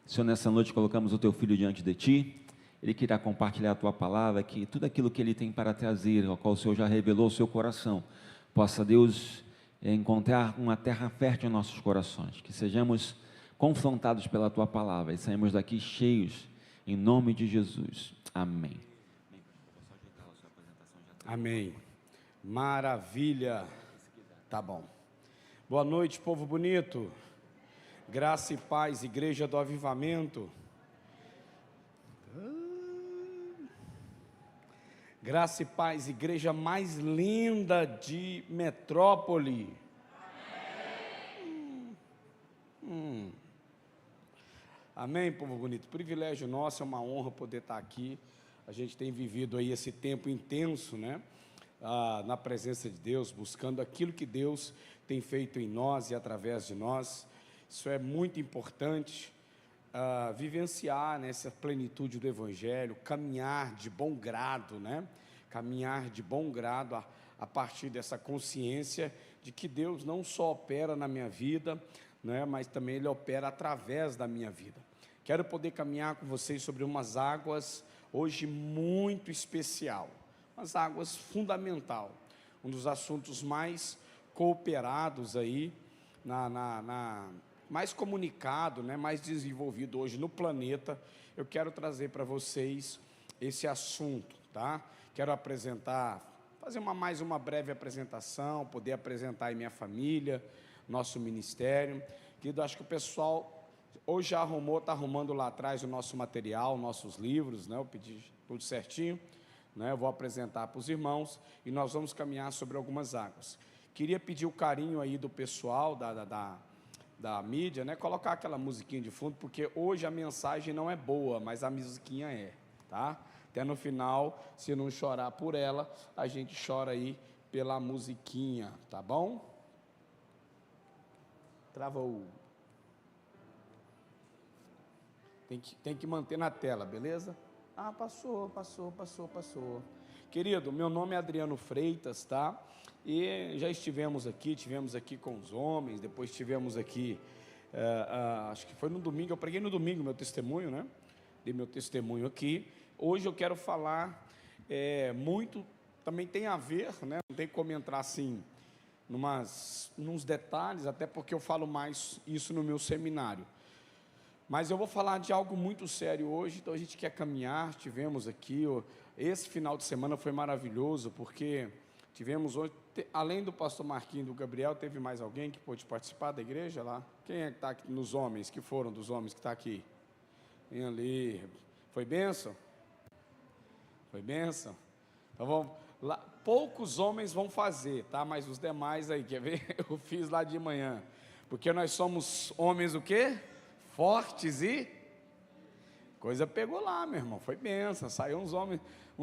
Senhor, nessa noite colocamos o Teu Filho diante de Ti. Ele querá compartilhar a Tua palavra, que tudo aquilo que Ele tem para trazer, ao qual o Senhor já revelou o seu coração, possa, Deus, encontrar uma terra fértil em nossos corações, que sejamos confrontados pela Tua palavra e saímos daqui cheios, em nome de Jesus. Amém. Amém. Maravilha. Tá bom. Boa noite, povo bonito. Graça e paz, Igreja do Avivamento. Graça e paz, igreja mais linda de Metrópole. Amém, povo bonito. Privilégio nosso, é uma honra poder estar aqui. A gente tem vivido aí esse tempo intenso, né? Na presença de Deus, buscando aquilo que Deus tem feito em nós e através de nós. Isso é muito importante, vivenciar nessa plenitude do Evangelho, caminhar de bom grado, né? Caminhar de bom grado a partir dessa consciência de que Deus não só opera na minha vida, né? Mas também Ele opera através da minha vida. Quero poder caminhar com vocês sobre umas águas hoje muito especial, umas águas fundamental, um dos assuntos mais cooperados aí, mais comunicado, né, mais desenvolvido hoje no planeta. Eu quero trazer para vocês esse assunto, tá? Quero fazer mais uma breve apresentação, poder apresentar aí minha família, nosso ministério. Querido, acho que o pessoal hoje já está arrumando lá atrás o nosso material, nossos livros, né? Eu pedi tudo certinho, né? Eu vou apresentar para os irmãos e nós vamos caminhar sobre algumas águas. Queria pedir o carinho aí do pessoal da mídia, né? Colocar aquela musiquinha de fundo, porque hoje a mensagem não é boa, mas a musiquinha é, tá? Até no final, se não chorar por ela, a gente chora aí pela musiquinha, tá bom? Travou. Tem que manter na tela, beleza? Passou. Querido, meu nome é Adriano Freitas, tá? E já tivemos aqui com os homens, depois tivemos aqui, acho que foi no domingo, eu preguei no domingo meu testemunho, né? Dei meu testemunho aqui. Hoje eu quero falar muito, também tem a ver, né? Não tem como entrar assim, nos detalhes, até porque eu falo mais isso no meu seminário. Mas eu vou falar de algo muito sério hoje, então a gente quer caminhar. Tivemos aqui, esse final de semana foi maravilhoso, porque tivemos hoje, além do pastor Marquinhos e do Gabriel, teve mais alguém que pôde participar da igreja lá? Quem é que está aqui nos homens, que foram dos homens que está aqui? Vem ali. Foi bênção? Foi bênção? Então vamos lá. Poucos homens vão fazer, tá? Mas os demais aí, quer ver? Eu fiz lá de manhã, porque nós somos homens o quê? Fortes e coisa pegou lá, meu irmão, foi bênção, saiu uns homens,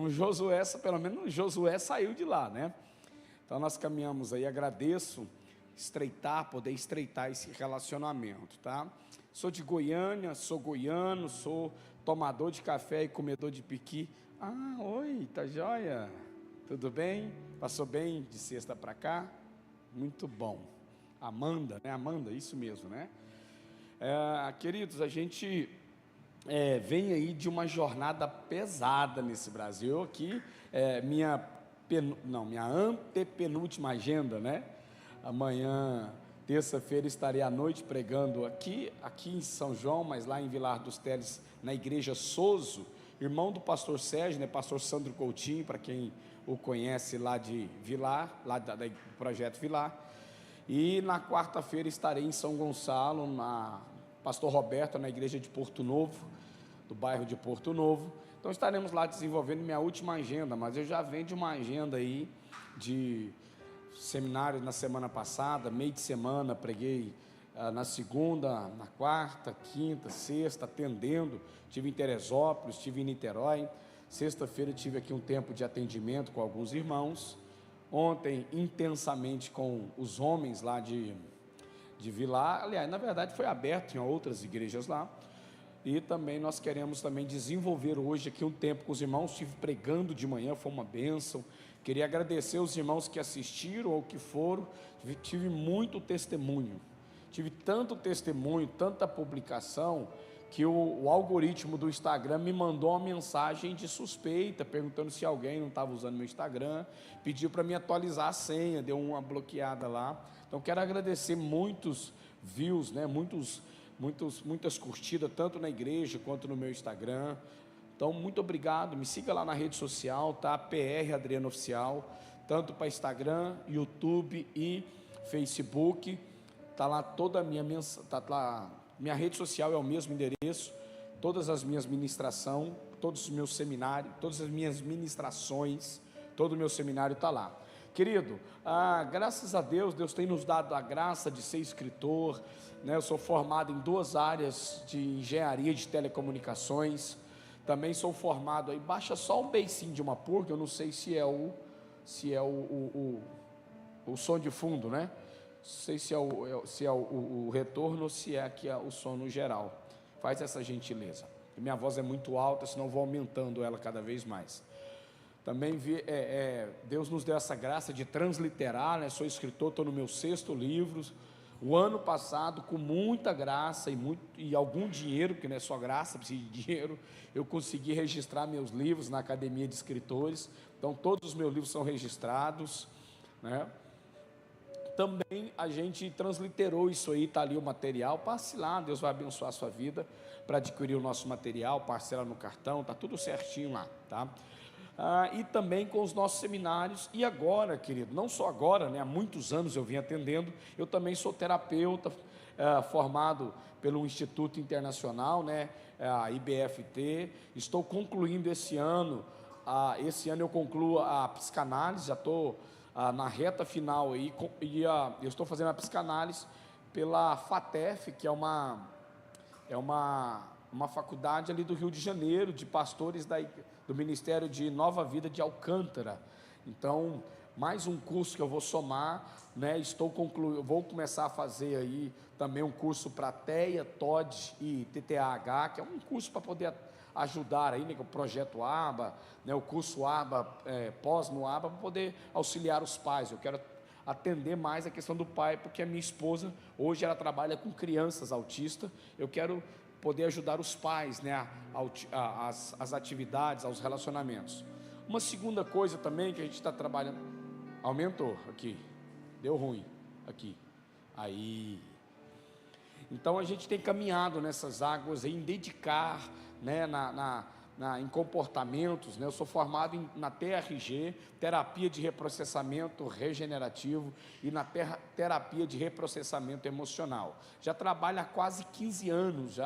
Josué, pelo menos um Josué saiu de lá, né? Então nós caminhamos aí, agradeço poder estreitar esse relacionamento, tá? Sou de Goiânia, sou goiano, sou tomador de café e comedor de piqui. Oi, tá joia? Tudo bem? Passou bem de sexta para cá? Muito bom. Amanda, né? Amanda, isso mesmo, né? Queridos, a gente vem aí de uma jornada pesada nesse Brasil. Aqui minha antepenúltima agenda, né? Amanhã, terça-feira, estarei à noite pregando aqui em São João, mas lá em Vilar dos Teles, na igreja Soso, irmão do pastor Sérgio, né? Pastor Sandro Coutinho, para quem o conhece lá de Vilar, lá do projeto Vilar. E na quarta-feira estarei em São Gonçalo, na Pastor Roberto, na igreja de Porto Novo, do bairro de Porto Novo. Então estaremos lá desenvolvendo minha última agenda, mas eu já venho de uma agenda aí de seminários na semana passada, meio de semana, preguei na segunda, na quarta, quinta, sexta, atendendo. Tive em Teresópolis, tive em Niterói. Sexta-feira tive aqui um tempo de atendimento com alguns irmãos. Ontem, intensamente com os homens lá de Vilar. Aliás, na verdade foi aberto em outras igrejas lá. E também nós queremos também desenvolver hoje aqui um tempo com os irmãos. Estive pregando de manhã, foi uma bênção. Queria agradecer os irmãos que assistiram ou que foram. Tive muito testemunho. Tive tanto testemunho, tanta publicação, que o algoritmo do Instagram me mandou uma mensagem de suspeita, perguntando se alguém não estava usando meu Instagram, pediu para me atualizar a senha, deu uma bloqueada lá. Então quero agradecer muitos views, né, muitas curtidas, tanto na igreja quanto no meu Instagram. Então, muito obrigado, me siga lá na rede social, tá? PR Adriano Oficial, tanto para Instagram, YouTube e Facebook. Tá lá toda a minha rede social é o mesmo endereço, todas as minhas ministrações, todos os meus seminários, todas as minhas ministrações, todo o meu seminário está lá. Querido, graças a Deus, Deus tem nos dado a graça de ser escritor, né? Eu sou formado em 2 áreas de engenharia de telecomunicações, também sou formado aí, baixa só um beicinho de uma porca, eu não sei se é o som de fundo, né? Não sei se é o retorno ou se é aqui o som no geral. Faz essa gentileza. Minha voz é muito alta, senão eu vou aumentando ela cada vez mais. Também Deus nos deu essa graça de transliterar, né? Sou escritor, estou no meu 6º livro. O ano passado, com muita graça e algum dinheiro, porque não é só graça, precisa de dinheiro, eu consegui registrar meus livros na Academia de Escritores. Então, todos os meus livros são registrados, né? Também a gente transliterou isso aí, está ali o material. Passe lá, Deus vai abençoar a sua vida para adquirir o nosso material, parcela no cartão, está tudo certinho lá, tá? E também com os nossos seminários. E agora, querido, não só agora, né, há muitos anos eu vim atendendo, eu também sou terapeuta, formado pelo Instituto Internacional, né, a IBFT. Estou concluindo esse ano eu concluo a psicanálise, já estou na reta final aí, eu estou fazendo a psicanálise pela FATEF, que é uma faculdade ali do Rio de Janeiro, de pastores do Ministério de Nova Vida de Alcântara. Então, mais um curso que eu vou somar, né? Vou começar a fazer aí também um curso para TEA, TOD e TTAH, que é um curso para poder ajudar aí, né, o projeto ABA, né, o curso ABA, pós no ABA, para poder auxiliar os pais. Eu quero atender mais a questão do pai, porque a minha esposa, hoje ela trabalha com crianças autistas, eu quero poder ajudar os pais, né, as atividades, aos relacionamentos. Uma segunda coisa também que a gente está trabalhando, aumentou aqui, deu ruim, aqui, aí. Então a gente tem caminhado nessas águas em dedicar, né, em comportamentos, né? Eu sou formado na TRG, terapia de reprocessamento regenerativo, e na terapia de reprocessamento emocional. Já trabalho há quase 15 anos,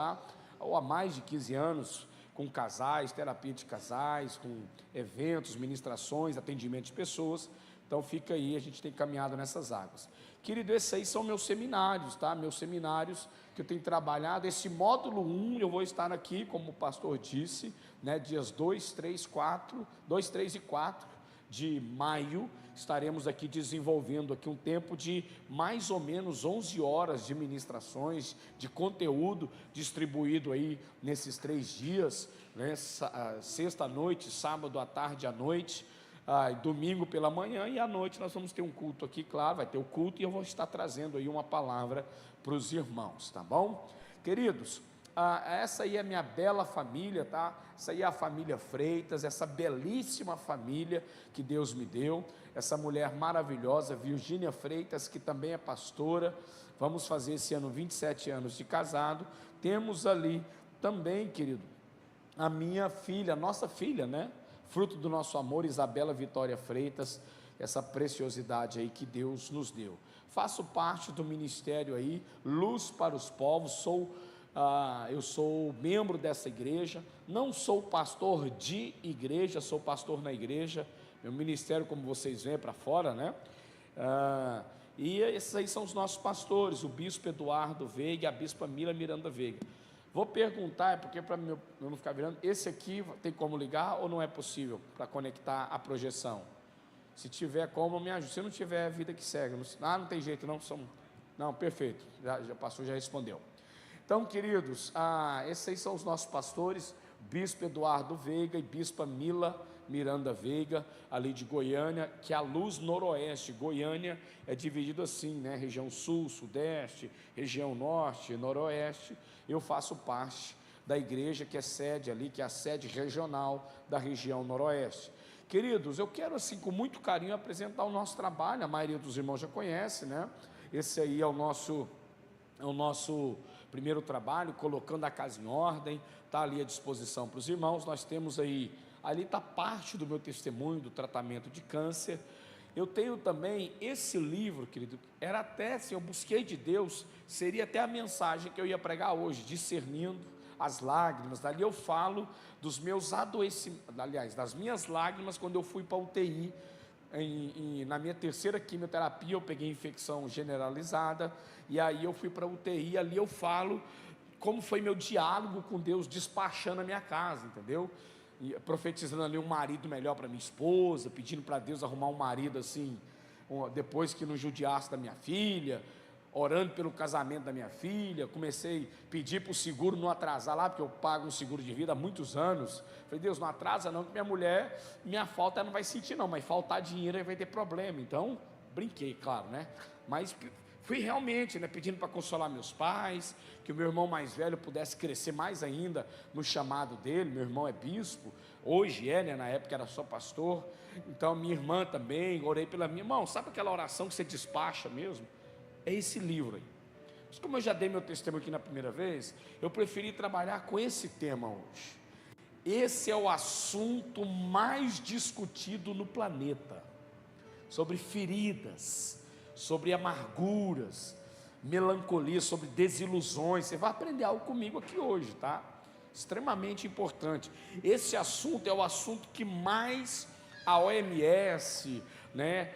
ou há mais de 15 anos, com casais, terapia de casais, com eventos, ministrações, atendimento de pessoas. Então fica aí, a gente tem caminhado nessas águas. Querido, esses aí são meus seminários, tá? Meus seminários que eu tenho trabalhado. Esse módulo 1, eu vou estar aqui, como o pastor disse, né? Dias 2, 3 e 4 de maio, estaremos aqui desenvolvendo aqui um tempo de mais ou menos 11 horas de ministrações, de conteúdo distribuído aí nesses 3 dias, né? Sexta à noite, sábado à tarde à noite, domingo pela manhã, e à noite nós vamos ter um culto aqui, claro, vai ter o culto, e eu vou estar trazendo aí uma palavra para os irmãos, tá bom? Queridos, essa aí é a minha bela família, tá? Essa aí é a família Freitas, essa belíssima família que Deus me deu, essa mulher maravilhosa, Virgínia Freitas, que também é pastora. Vamos fazer esse ano 27 anos de casado. Temos ali também, querido, a minha filha, a nossa filha, né? Fruto do nosso amor, Isabela Vitória Freitas, essa preciosidade aí que Deus nos deu. Faço parte do ministério aí, Luz para os Povos, eu sou membro dessa igreja, não sou pastor de igreja, sou pastor na igreja, meu ministério, como vocês veem, para fora, né? E esses aí são os nossos pastores, o bispo Eduardo Veiga e a bispa Mila Miranda Veiga. Vou perguntar, porque para eu não ficar virando, esse aqui tem como ligar ou não é possível para conectar a projeção? Se tiver como, me ajude. Se não tiver, vida que segue. Não tem jeito, não. Não, perfeito. Já pastor já respondeu. Então, queridos, esses aí são os nossos pastores, bispo Eduardo Veiga e bispa Mila Miranda Veiga, ali de Goiânia, que é a Luz Noroeste. Goiânia é dividido assim, né? Região Sul, Sudeste, região Norte, Noroeste. Eu faço parte da igreja que é sede ali, que é a sede regional da região noroeste. Queridos, eu quero assim com muito carinho apresentar o nosso trabalho. A maioria dos irmãos já conhece, né? Esse aí é o nosso primeiro trabalho, colocando a casa em ordem, está ali à disposição para os irmãos. Nós temos aí, ali está parte do meu testemunho do tratamento de câncer. Eu tenho também esse livro, querido, era até, se eu busquei de Deus, seria até a mensagem que eu ia pregar hoje, discernindo as lágrimas. Dali eu falo dos meus adoecimentos, aliás, das minhas lágrimas quando eu fui para a UTI, na minha terceira quimioterapia eu peguei infecção generalizada, e aí eu fui para a UTI, ali eu falo como foi meu diálogo com Deus, despachando a minha casa, entendeu? E profetizando ali um marido melhor para minha esposa, pedindo para Deus arrumar um marido assim, depois que não judiasse da minha filha, orando pelo casamento da minha filha. Comecei a pedir para o seguro não atrasar lá, porque eu pago um seguro de vida há muitos anos. Falei, Deus, não atrasa não, que minha mulher, minha falta ela não vai sentir não, mas faltar dinheiro aí vai ter problema. Então, brinquei, claro, né? Mas fui realmente, né, pedindo para consolar meus pais, que o meu irmão mais velho pudesse crescer mais ainda no chamado dele. Meu irmão é bispo, hoje é, né, na época era só pastor. Então minha irmã também, orei pela minha irmã. Sabe aquela oração que você despacha mesmo? É esse livro aí. Mas como eu já dei meu testemunho aqui na primeira vez, eu preferi trabalhar com esse tema hoje. Esse é o assunto mais discutido no planeta, sobre feridas, sobre amarguras, melancolia, sobre desilusões. Você vai aprender algo comigo aqui hoje, tá? Extremamente importante. Esse assunto é o assunto que mais a OMS, né,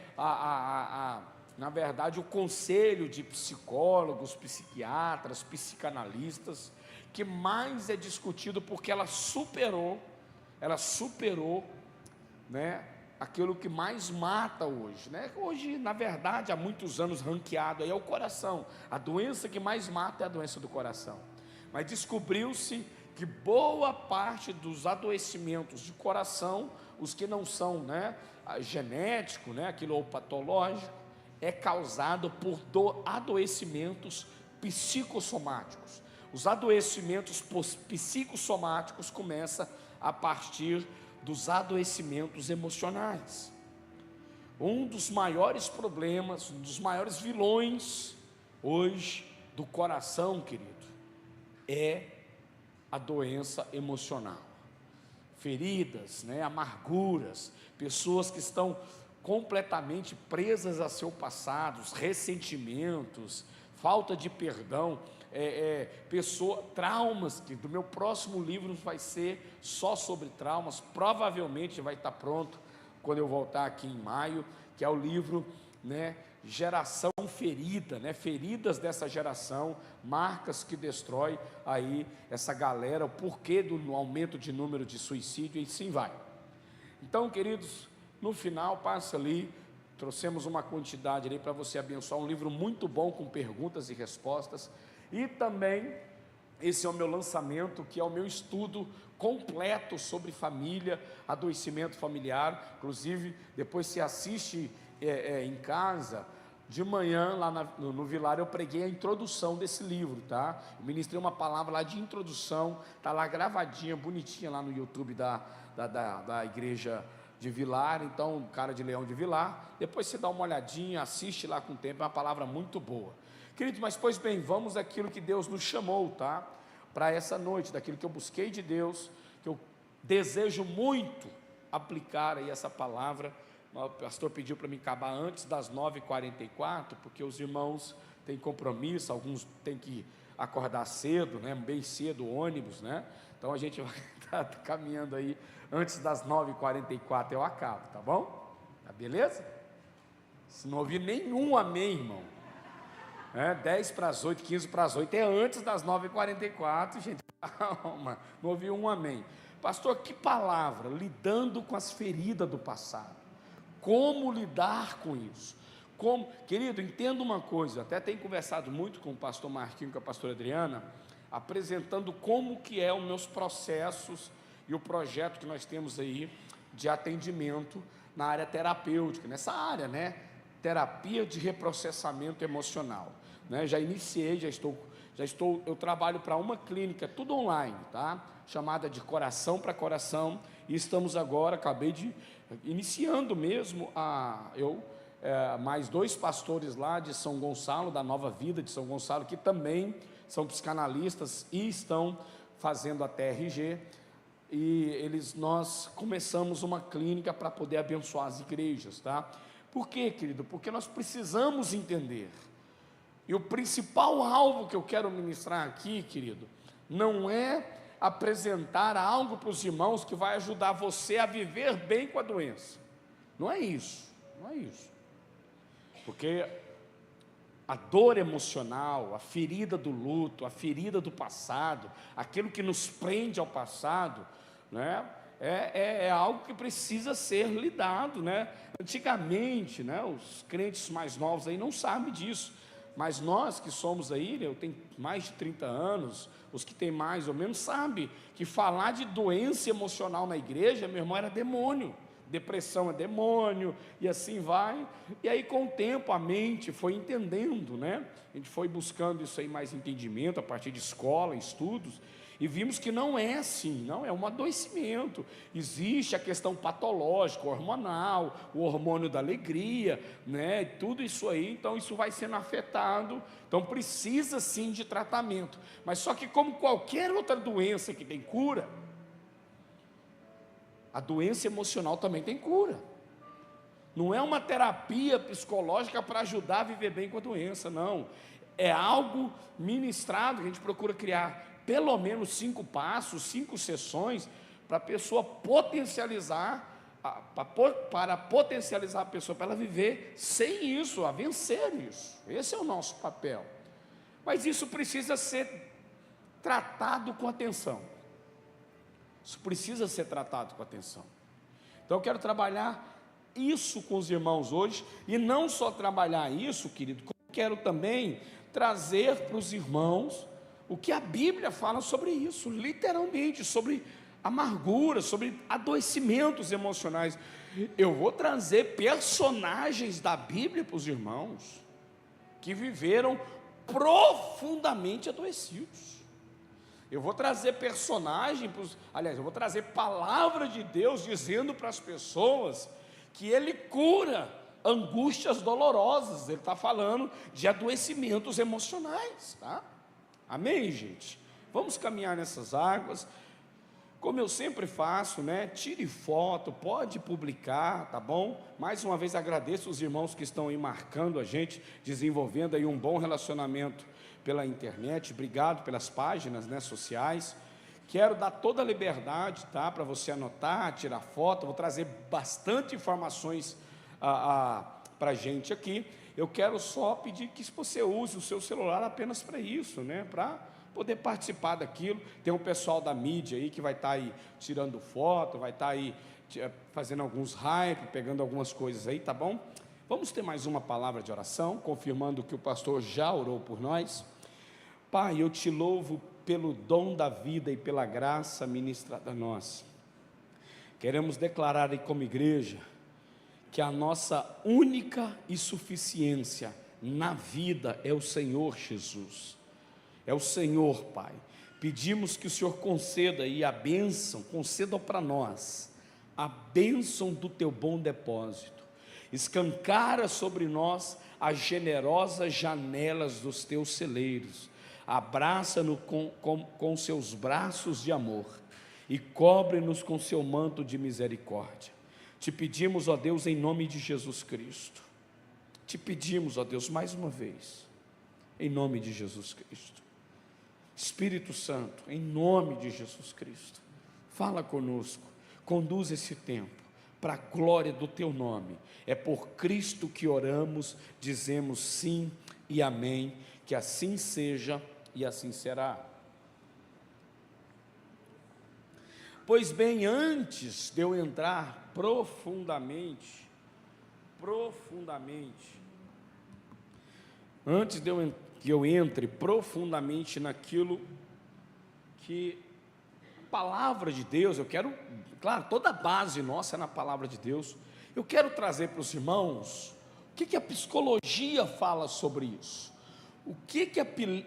na verdade o conselho de psicólogos, psiquiatras, psicanalistas, que mais é discutido, porque ela superou, né, aquilo que mais mata hoje, né? Hoje, na verdade, há muitos anos ranqueado aí é o coração. A doença que mais mata é a doença do coração. Mas descobriu-se que boa parte dos adoecimentos de coração, os que não são, né, genético, né, aquilo ou patológico, é causado por adoecimentos psicossomáticos. Os adoecimentos psicossomáticos começam a partir dos adoecimentos emocionais. Um dos maiores problemas, um dos maiores vilões hoje do coração, querido, é a doença emocional. Feridas, né, amarguras, pessoas que estão completamente presas a seu passado, ressentimentos, falta de perdão, traumas, que do meu próximo livro vai ser só sobre traumas, provavelmente vai estar pronto quando eu voltar aqui em maio, que é o livro, né, Geração Ferida, né, feridas dessa geração, marcas que destrói aí essa galera, o porquê do aumento de número de suicídio, e sim vai. Então, queridos, no final passa ali, trouxemos uma quantidade ali para você abençoar, um livro muito bom com perguntas e respostas. E também, esse é o meu lançamento, que é o meu estudo completo sobre família, adoecimento familiar. Inclusive, depois você assiste em casa, de manhã, lá no Vilar, eu preguei a introdução desse livro, tá? Eu ministrei uma palavra lá de introdução, está lá gravadinha, bonitinha lá no YouTube da igreja de Vilar. Então, cara de Leão de Vilar, depois você dá uma olhadinha, assiste lá com o tempo, é uma palavra muito boa. Queridos, mas pois bem, vamos àquilo que Deus nos chamou, tá? Para essa noite, daquilo que eu busquei de Deus, que eu desejo muito aplicar aí essa palavra. O pastor pediu para me acabar antes das 9h44, porque os irmãos têm compromisso, alguns têm que acordar cedo, né? Bem cedo, ônibus, né? Então a gente vai estar caminhando aí, antes das 9h44 eu acabo, tá bom? Tá beleza? Se não ouvir nenhum amém, irmão. 10 para as 8, 15 para as 8, é antes das 9h44, gente, calma, não ouvi um amém. Pastor, que palavra, lidando com as feridas do passado, como lidar com isso? Como, querido, entenda uma coisa, até tenho conversado muito com o pastor Marquinhos, com a pastora Adriana, apresentando como que é os meus processos e o projeto que nós temos aí de atendimento na área terapêutica, nessa área, né, terapia de reprocessamento emocional. Né, já iniciei, já estou Eu trabalho para uma clínica, tudo online, tá? Chamada de Coração para Coração, e estamos agora, iniciando mesmo, mais 2 pastores lá de São Gonçalo, da Nova Vida de São Gonçalo, que também são psicanalistas e estão fazendo a TRG, e nós começamos uma clínica para poder abençoar as igrejas, tá? Por quê, querido? Porque nós precisamos entender, e o principal alvo que eu quero ministrar aqui, querido, não é apresentar algo para os irmãos que vai ajudar você a viver bem com a doença, não é isso, porque a dor emocional, a ferida do luto, a ferida do passado, aquilo que nos prende ao passado, né, é algo que precisa ser lidado, né? Antigamente, né, os crentes mais novos aí não sabem disso, mas nós que somos aí, eu tenho mais de 30 anos, os que têm mais ou menos sabem que falar de doença emocional na igreja, meu irmão, era demônio. Depressão é demônio, e assim vai. E aí com o tempo a mente foi entendendo, né? A gente foi buscando isso aí, mais entendimento a partir de escola, estudos, e vimos que não é assim, não é um adoecimento. Existe a questão patológica, hormonal, o hormônio da alegria, né? Tudo isso aí, então isso vai sendo afetado, então precisa sim de tratamento. Mas só que como qualquer outra doença que tem cura, a doença emocional também tem cura. Não é uma terapia psicológica para ajudar a viver bem com a doença, não. É algo ministrado, que a gente procura criar pelo menos 5 passos, 5 sessões, para a pessoa potencializar, para potencializar a pessoa, para ela viver sem isso, a vencer isso. Esse é o nosso papel. Mas isso precisa ser tratado com atenção. Isso precisa ser tratado com atenção. Então eu quero trabalhar isso com os irmãos hoje, e não só trabalhar isso, querido, como quero também trazer para os irmãos o que a Bíblia fala sobre isso, literalmente, sobre amargura, sobre adoecimentos emocionais. Eu vou trazer personagens da Bíblia para os irmãos, que viveram profundamente adoecidos. Eu vou trazer eu vou trazer palavra de Deus dizendo para as pessoas que Ele cura angústias dolorosas. Ele está falando de adoecimentos emocionais, tá? Amém, gente? Vamos caminhar nessas águas, como eu sempre faço, né? Tire foto, pode publicar, tá bom? Mais uma vez agradeço os irmãos que estão aí marcando a gente, desenvolvendo aí um bom relacionamento pela internet. Obrigado pelas páginas, né, sociais. Quero dar toda a liberdade, tá, para você anotar, tirar foto. Vou trazer bastante informações para a gente aqui. Eu quero só pedir que você use o seu celular apenas para isso, né, para poder participar daquilo. Tem um pessoal da mídia aí que vai estar aí tirando foto, vai estar aí fazendo alguns hype, pegando algumas coisas aí, tá bom? Vamos ter mais uma palavra de oração, confirmando que o pastor já orou por nós. Pai, eu te louvo pelo dom da vida e pela graça ministrada a nós. Queremos declarar aí como igreja que a nossa única e suficiência na vida é o Senhor Jesus. É o Senhor, Pai. Pedimos que o Senhor conceda aí a bênção, conceda para nós a bênção do teu bom depósito. Escancara sobre nós as generosas janelas dos teus celeiros. Abraça-nos com seus braços de amor e cobre-nos com seu manto de misericórdia. Te pedimos, ó Deus, em nome de Jesus Cristo. Te pedimos, ó Deus, mais uma vez, em nome de Jesus Cristo. Espírito Santo, em nome de Jesus Cristo, fala conosco, conduz esse tempo para a glória do teu nome. É por Cristo que oramos, dizemos sim e amém. Que assim seja e assim será. Pois bem, antes de eu entrar profundamente, antes de que eu entre profundamente naquilo que a palavra de Deus, eu quero, claro, toda a base nossa é na palavra de Deus. Eu quero trazer para os irmãos o que a psicologia fala sobre isso. O que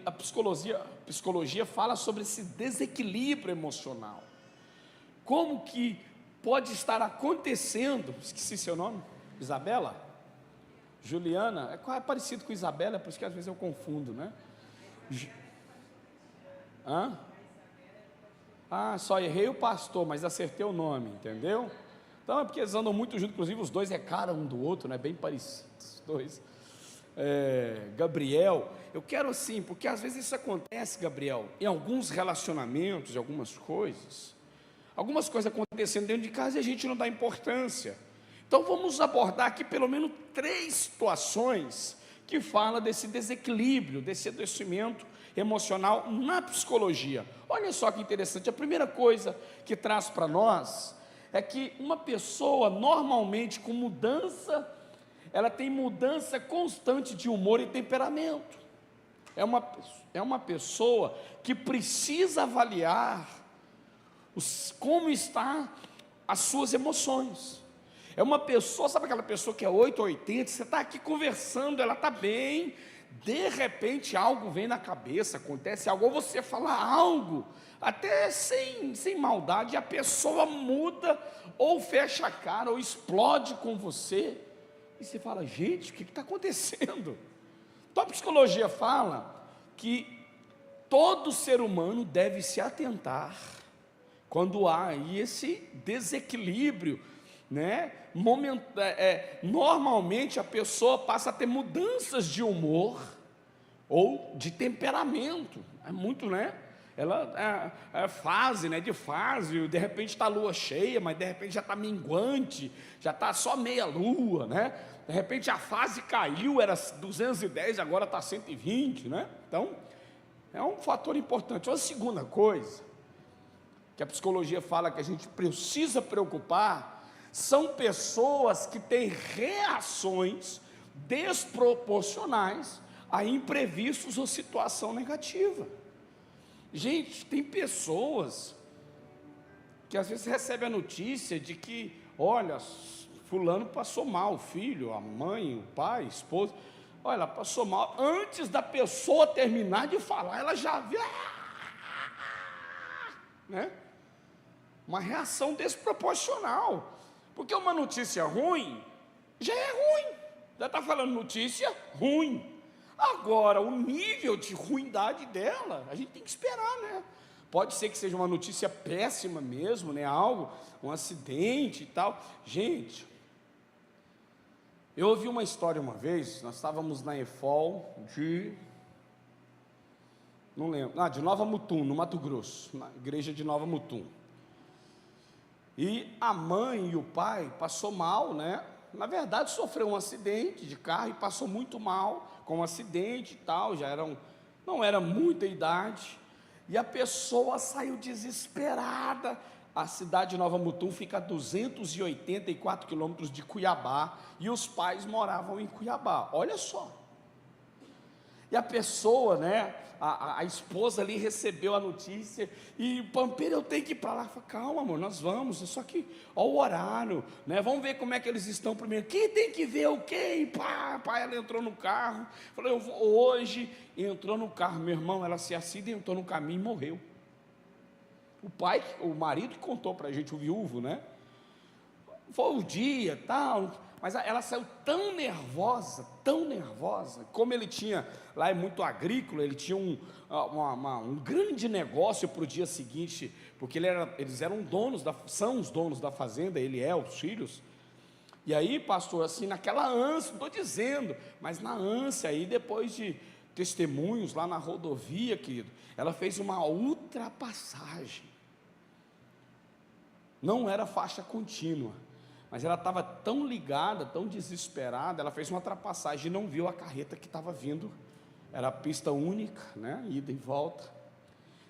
a psicologia fala sobre esse desequilíbrio emocional? Como que pode estar acontecendo? Esqueci seu nome, Isabela? Juliana? É parecido com Isabela, por isso que às vezes eu confundo, né? Só errei o pastor, mas acertei o nome, entendeu? Então é porque eles andam muito juntos, inclusive os dois é cara um do outro, né? Bem parecidos os dois. Gabriel, eu quero assim, porque às vezes isso acontece, Gabriel, em alguns relacionamentos, em algumas coisas acontecendo dentro de casa e a gente não dá importância. Então vamos abordar aqui pelo menos 3 situações que falam desse desequilíbrio, desse adoecimento emocional na psicologia. Olha só que interessante, a primeira coisa que traz para nós é que uma pessoa normalmente com mudança, ela tem mudança constante de humor e temperamento. É uma pessoa que precisa avaliar como está as suas emoções. É uma pessoa, sabe aquela pessoa que é 8 ou 80, você está aqui conversando, ela está bem, de repente algo vem na cabeça, acontece algo, ou você fala algo, até sem maldade, a pessoa muda, ou fecha a cara, ou explode com você, e você fala, gente, o que está acontecendo? Então a psicologia fala que todo ser humano deve se atentar quando há aí esse desequilíbrio, né? Normalmente a pessoa passa a ter mudanças de humor ou de temperamento, é muito, né? Ela é fase, né? De fase, de repente está a lua cheia, mas de repente já está minguante, já está só meia lua, né? De repente a fase caiu, era 210, agora está 120, né? Então, é um fator importante. Uma segunda coisa que a psicologia fala que a gente precisa preocupar são pessoas que têm reações desproporcionais a imprevistos ou situação negativa. Gente, tem pessoas que às vezes recebem a notícia de que, olha, fulano passou mal, o filho, a mãe, o pai, a esposa, olha, passou mal, antes da pessoa terminar de falar, ela já viu, né? Uma reação desproporcional, porque uma notícia ruim, já é ruim, já está falando notícia ruim. Agora, o nível de ruindade dela, a gente tem que esperar, né? Pode ser que seja uma notícia péssima mesmo, né? Algo, um acidente e tal. Gente, eu ouvi uma história uma vez, nós estávamos na EFOL não lembro, de Nova Mutum, no Mato Grosso, na igreja de Nova Mutum. E a mãe e o pai passou mal, né? Na verdade, sofreu um acidente de carro e passou muito mal com um acidente e tal, não era muita idade, e a pessoa saiu desesperada. A cidade de Nova Mutum fica a 284 quilômetros de Cuiabá, e os pais moravam em Cuiabá, olha só. E a pessoa, né, a esposa ali recebeu a notícia, e Pampeiro, eu tenho que ir para lá. Falei, calma amor, nós vamos, só que, ó o horário, né, vamos ver como é que eles estão primeiro. Quem tem que ver o quê? Pai, ela entrou no carro, falei, eu vou hoje, entrou no carro, meu irmão, ela se acidentou no caminho e morreu. O marido que contou para a gente, o viúvo, né, foi o dia, tal, mas ela saiu tão nervosa, como ele tinha, lá é muito agrícola, ele tinha um grande negócio para o dia seguinte, porque eles eram são os donos da fazenda, os filhos, e aí, pastor, assim, naquela ânsia, não estou dizendo, mas na ânsia aí, depois de testemunhos lá na rodovia, querido, ela fez uma ultrapassagem, não era faixa contínua, mas ela estava tão ligada, tão desesperada, ela fez uma ultrapassagem e não viu a carreta que estava vindo, era pista única, né, ida e volta.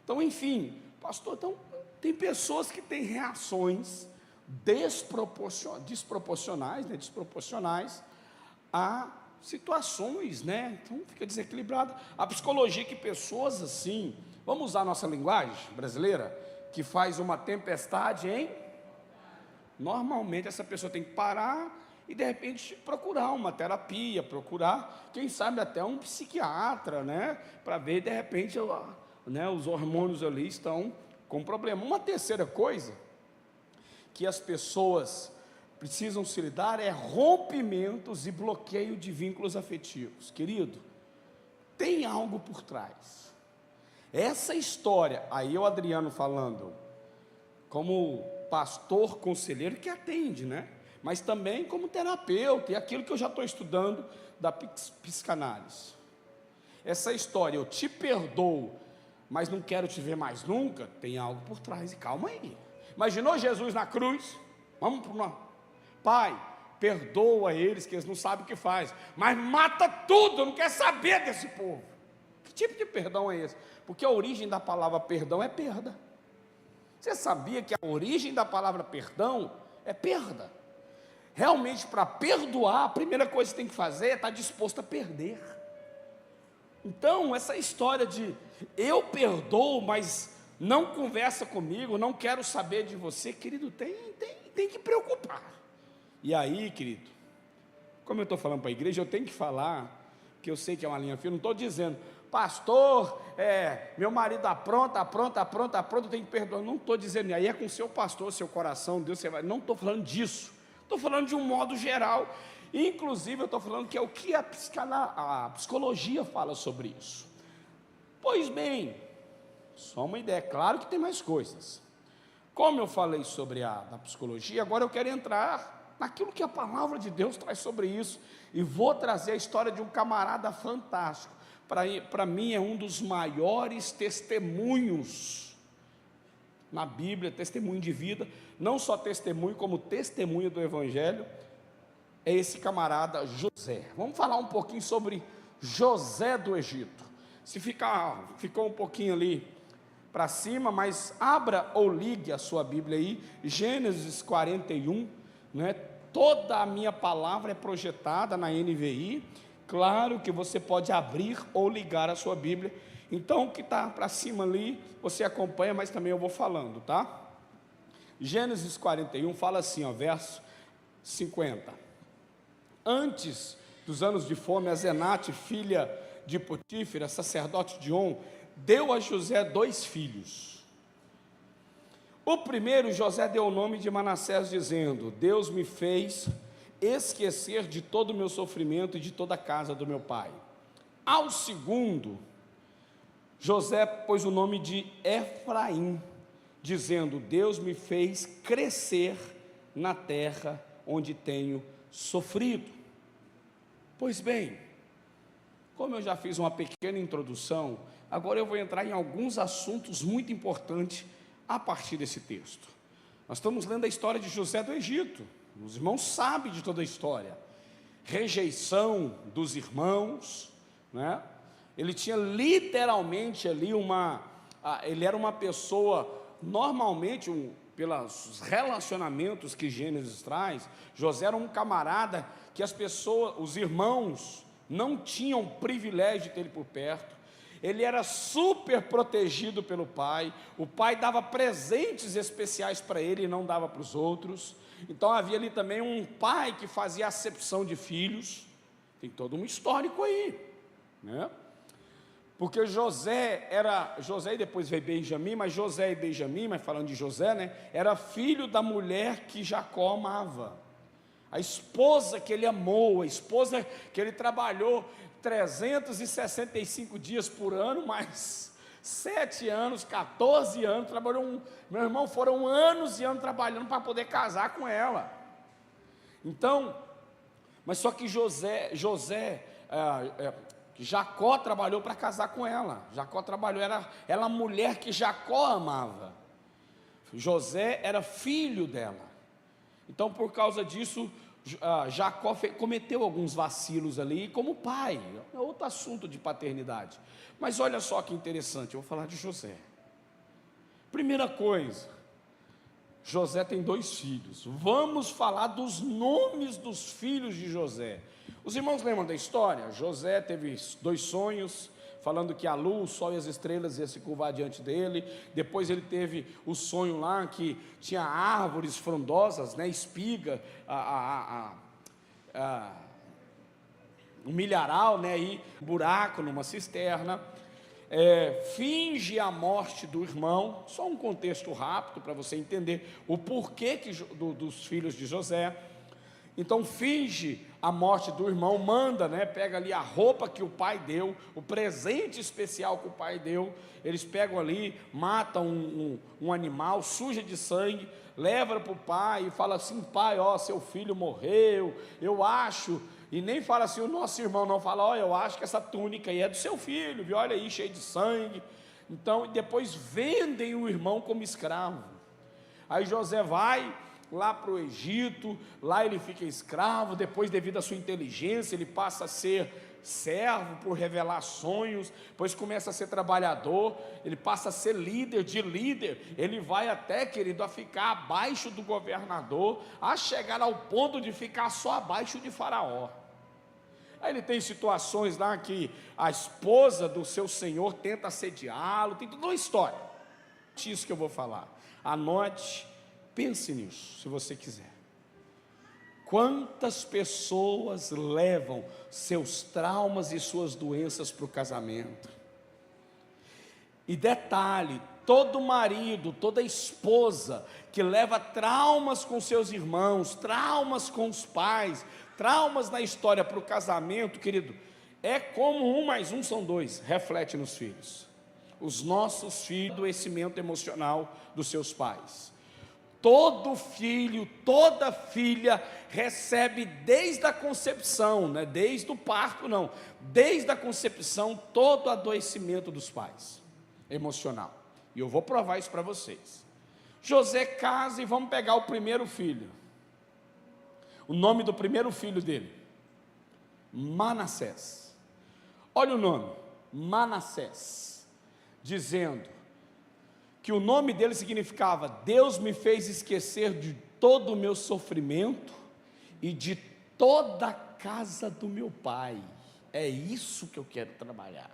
Então, enfim, pastor, então, tem pessoas que têm reações desproporcionais a situações, né, então fica desequilibrado. A psicologia que pessoas assim, vamos usar a nossa linguagem brasileira, que faz uma tempestade em... Normalmente essa pessoa tem que parar e de repente procurar uma terapia, procurar, quem sabe até um psiquiatra, né, para ver de repente, né, os hormônios ali estão com problema. Uma terceira coisa que as pessoas precisam se lidar é rompimentos e bloqueio de vínculos afetivos. Querido, tem algo por trás. Essa história, aí o Adriano falando, como pastor, conselheiro que atende, né? Mas também como terapeuta, e aquilo que eu já estou estudando da psicanálise. Essa história, eu te perdoo, mas não quero te ver mais nunca, tem algo por trás, e calma aí. Imaginou Jesus na cruz? Vamos para uma... Pai, perdoa eles, que eles não sabem o que faz, mas mata tudo, eu não quero saber desse povo. Que tipo de perdão é esse? Porque a origem da palavra perdão é perda. Você sabia que a origem da palavra perdão é perda? Realmente, para perdoar, a primeira coisa que tem que fazer é estar disposto a perder. Então, essa história de eu perdoo, mas não conversa comigo, não quero saber de você, querido, tem que preocupar. E aí, querido, como eu estou falando para a igreja, eu tenho que falar, que eu sei que é uma linha fina, não estou dizendo, pastor, meu marido apronta, eu tenho que perdoar, não estou dizendo, aí é com o seu pastor, seu coração, Deus, você vai, não estou falando disso, estou falando de um modo geral, inclusive eu estou falando que é o que a psicologia fala sobre isso. Pois bem, só uma ideia, claro que tem mais coisas. Como eu falei sobre a psicologia, agora eu quero entrar naquilo que a palavra de Deus traz sobre isso, e vou trazer a história de um camarada fantástico, para mim é um dos maiores testemunhos na Bíblia, testemunho de vida, não só testemunho, como testemunho do Evangelho, é esse camarada José. Vamos falar um pouquinho sobre José do Egito. Se ficou um pouquinho ali para cima, mas abra ou ligue a sua Bíblia aí, Gênesis 41, né? Toda a minha palavra é projetada na NVI, claro que você pode abrir ou ligar a sua Bíblia, então o que está para cima ali, você acompanha, mas também eu vou falando, tá? Gênesis 41 fala assim, ó, verso 50, antes dos anos de fome, Azenate, filha de Potífera, sacerdote de On, deu a José 2 filhos. O primeiro, José deu o nome de Manassés, dizendo, Deus me fez esquecer de todo o meu sofrimento e de toda a casa do meu pai. Ao segundo, José pôs o nome de Efraim, dizendo, Deus me fez crescer na terra onde tenho sofrido. Pois bem, como eu já fiz uma pequena introdução, agora eu vou entrar em alguns assuntos muito importantes a partir desse texto. Nós estamos lendo a história de José do Egito, os irmãos sabem de toda a história, rejeição dos irmãos, né? Ele tinha literalmente ali ele era uma pessoa, normalmente, pelos relacionamentos que Gênesis traz, José era um camarada que as pessoas, os irmãos, não tinham privilégio de ter ele por perto, ele era super protegido pelo pai, o pai dava presentes especiais para ele e não dava para os outros, então havia ali também um pai que fazia acepção de filhos, tem todo um histórico aí, né? Porque José e depois veio Benjamim, mas José e Benjamim, mas falando de José, né, era filho da mulher que Jacó amava, a esposa que ele amou, a esposa que ele trabalhou 365 dias por ano, mais 7 anos, 14 anos, trabalhou meu irmão, foram anos e anos trabalhando para poder casar com ela. Então, mas só que Jacó trabalhou para casar com ela. Jacó trabalhou, era a mulher que Jacó amava. José era filho dela. Então, por causa disso, Jacó cometeu alguns vacilos ali, como pai, é outro assunto de paternidade. Mas olha só que interessante, eu vou falar de José. Primeira coisa, José tem 2 filhos. Vamos falar dos nomes dos filhos de José. Os irmãos lembram da história? José teve 2 sonhos, falando que a lua, o sol e as estrelas iam se curvar diante dele. Depois ele teve o sonho lá que tinha árvores frondosas, né, espiga, um milharal, né, aí, um buraco numa cisterna, finge a morte do irmão. Só um contexto rápido para você entender o porquê dos filhos de José. Então finge a morte do irmão, manda, né, pega ali a roupa que o pai deu, o presente especial que o pai deu, eles pegam ali, matam um animal, suja de sangue, leva para o pai e fala assim: pai, ó, seu filho morreu, eu acho, e nem fala assim o nosso irmão, não, fala: ó, eu acho que essa túnica aí é do seu filho, viu? Olha aí, cheio de sangue. Então depois vendem o irmão como escravo. Aí José vai lá para o Egito, lá ele fica escravo, depois, devido à sua inteligência, ele passa a ser servo por revelar sonhos, depois começa a ser trabalhador, ele passa a ser líder, de líder, ele vai até, querido, a ficar abaixo do governador, a chegar ao ponto de ficar só abaixo de Faraó. Aí ele tem situações lá que a esposa do seu senhor tenta assediá-lo, tem toda uma história. Isso que eu vou falar, anote. Pense nisso, se você quiser. Quantas pessoas levam seus traumas e suas doenças para o casamento? E detalhe, todo marido, toda esposa que leva traumas com seus irmãos, traumas com os pais, traumas na história para o casamento, querido, é como 1 mais 1 são 2, reflete nos filhos. Os nossos filhos, adoecimento emocional dos seus pais. Todo filho, toda filha recebe desde a concepção, não é desde o parto não, desde a concepção, todo o adoecimento dos pais, emocional. E eu vou provar isso para vocês. José casa e vamos pegar o primeiro filho. O nome do primeiro filho dele, Manassés. Olha o nome, Manassés, dizendo que o nome dele significava: Deus me fez esquecer de todo o meu sofrimento e de toda a casa do meu pai. É isso que eu quero trabalhar.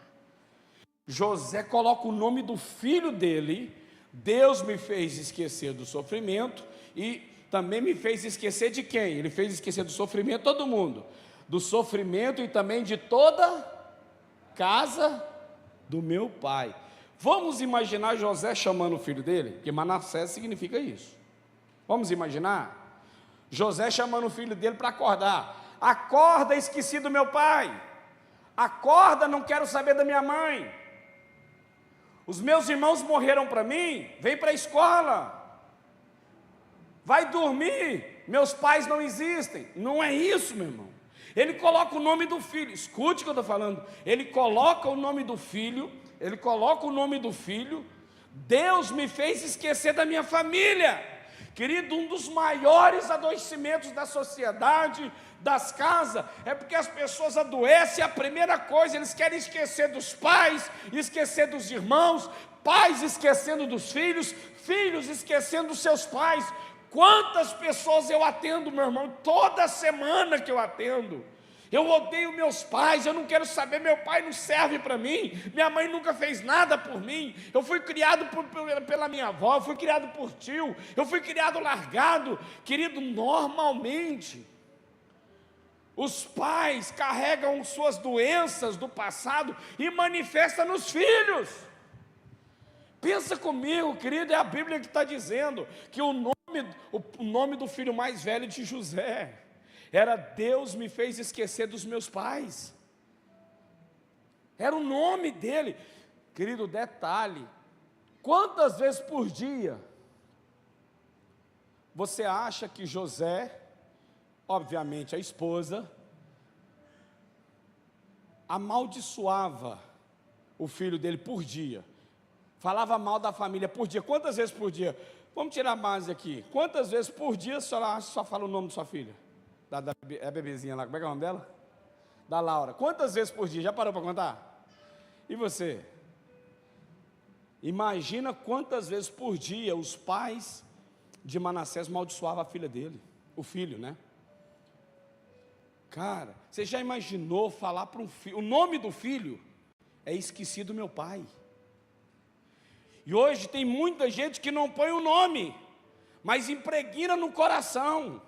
José coloca o nome do filho dele: Deus me fez esquecer do sofrimento e também me fez esquecer de quem? Ele fez esquecer do sofrimento todo mundo, do sofrimento e também de toda a casa do meu pai. Vamos imaginar José chamando o filho dele, porque Manassés significa isso. Vamos imaginar José chamando o filho dele para acordar. Acorda, esqueci do meu pai. Acorda, não quero saber da minha mãe. Os meus irmãos morreram para mim, vem para a escola. Vai dormir, meus pais não existem. Não é isso, meu irmão. Ele coloca o nome do filho, escute o que eu estou falando. Ele coloca o nome do filho. Deus me fez esquecer da minha família. Querido, um dos maiores adoecimentos da sociedade, das casas, é porque as pessoas adoecem. A primeira coisa, eles querem esquecer dos pais, esquecer dos irmãos, pais esquecendo dos filhos, filhos esquecendo dos seus pais. Quantas pessoas eu atendo, meu irmão, toda semana que eu atendo. Eu odeio meus pais, eu não quero saber, meu pai não serve para mim, minha mãe nunca fez nada por mim, eu fui criado pela minha avó, eu fui criado por tio, eu fui criado largado. Querido, normalmente, os pais carregam suas doenças do passado e manifestam nos filhos. Pensa comigo, querido, é a Bíblia que está dizendo que o nome do filho mais velho de José era: Deus me fez esquecer dos meus pais. Era o nome dele. Querido, detalhe: quantas vezes por dia você acha que José, obviamente a esposa, amaldiçoava o filho dele por dia? Falava mal da família por dia. Quantas vezes por dia? Vamos tirar mais aqui. Quantas vezes por dia a senhora só fala o nome da sua filha? É a bebezinha lá, como é que é o nome dela? Da Laura. Quantas vezes por dia? Já parou para contar? E você? Imagina quantas vezes por dia os pais de Manassés amaldiçoavam a filha dele, o filho, né? Cara, você já imaginou falar para um filho, o nome do filho é esqueci do meu pai. E hoje tem muita gente que não põe o nome, mas impregna no coração.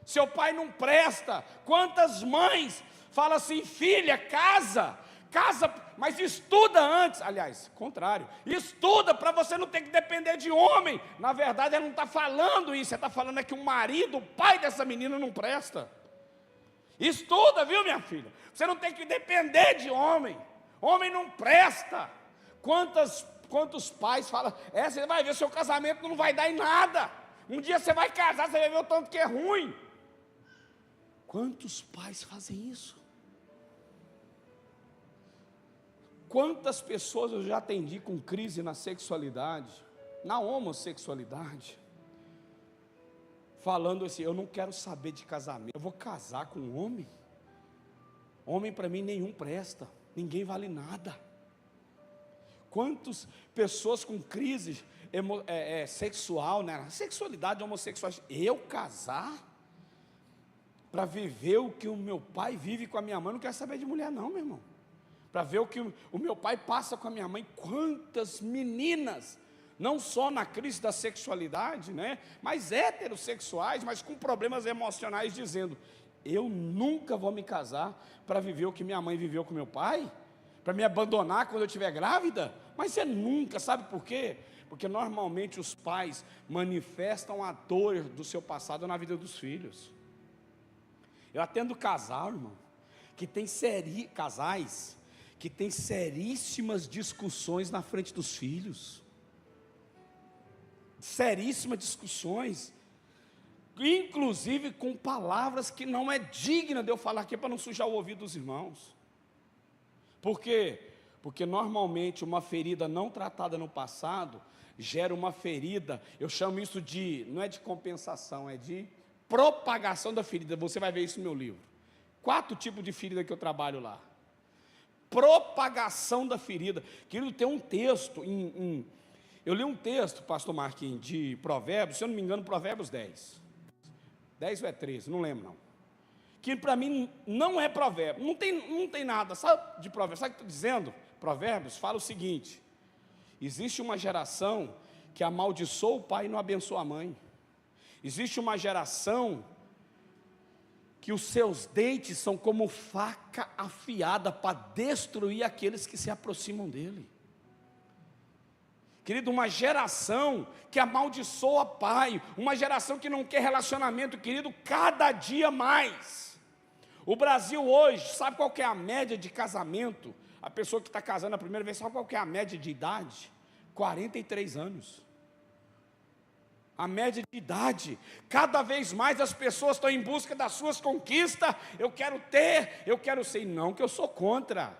Seu pai não presta. Quantas mães falam assim: filha, casa, mas estuda antes. Aliás, contrário, estuda para você não ter que depender de homem. Na verdade, ela não está falando isso, ela está falando é que o marido, o pai dessa menina não presta. Estuda, viu, minha filha? Você não tem que depender de homem. Homem não presta. Quantos pais falam: você vai ver, seu casamento não vai dar em nada. Um dia você vai casar, você vai ver o tanto que é ruim. Quantos pais fazem isso? Quantas pessoas eu já atendi com crise na sexualidade, na homossexualidade, falando assim: eu não quero saber de casamento, eu vou casar com um homem. Homem para mim nenhum presta, ninguém vale nada. Quantas pessoas com crise sexual, né? Sexualidade, homossexualidade, eu casar? Para viver o que o meu pai vive com a minha mãe, não quero saber de mulher não, meu irmão. Para ver o que o meu pai passa com a minha mãe. Quantas meninas, não só na crise da sexualidade, né, mas heterossexuais, mas com problemas emocionais, dizendo: eu nunca vou me casar para viver o que minha mãe viveu com meu pai, para me abandonar quando eu estiver grávida. Mas você nunca, sabe por quê? Porque normalmente os pais manifestam a dor do seu passado na vida dos filhos. Eu atendo casal, irmão, casais que tem seríssimas discussões na frente dos filhos. Seríssimas discussões, inclusive com palavras que não é digna de eu falar aqui, para não sujar o ouvido dos irmãos. Por quê? Porque normalmente uma ferida não tratada no passado gera uma ferida, eu chamo isso de, não é de compensação, é de propagação da ferida. Você vai ver isso no meu livro. 4 tipos de ferida que eu trabalho lá. Propagação da ferida. Querido, tem um texto, eu li um texto, pastor Marquinhos, de Provérbios, se eu não me engano, Provérbios 10 ou é 13, não lembro não. Que para mim não é provérbio, não tem nada, sabe, de provérbio. Sabe o que eu estou dizendo? Provérbios fala o seguinte: existe uma geração que amaldiçoa o pai e não abençoa a mãe. Existe uma geração que os seus dentes são como faca afiada para destruir aqueles que se aproximam dele. Querido, uma geração que amaldiçoa pai, uma geração que não quer relacionamento, querido, cada dia mais. O Brasil hoje, sabe qual que é a média de casamento? A pessoa que está casando a primeira vez, sabe qual que é a média de idade? 43 anos. A média de idade. Cada vez mais as pessoas estão em busca das suas conquistas. Eu quero ter, eu quero ser. Não que eu sou contra.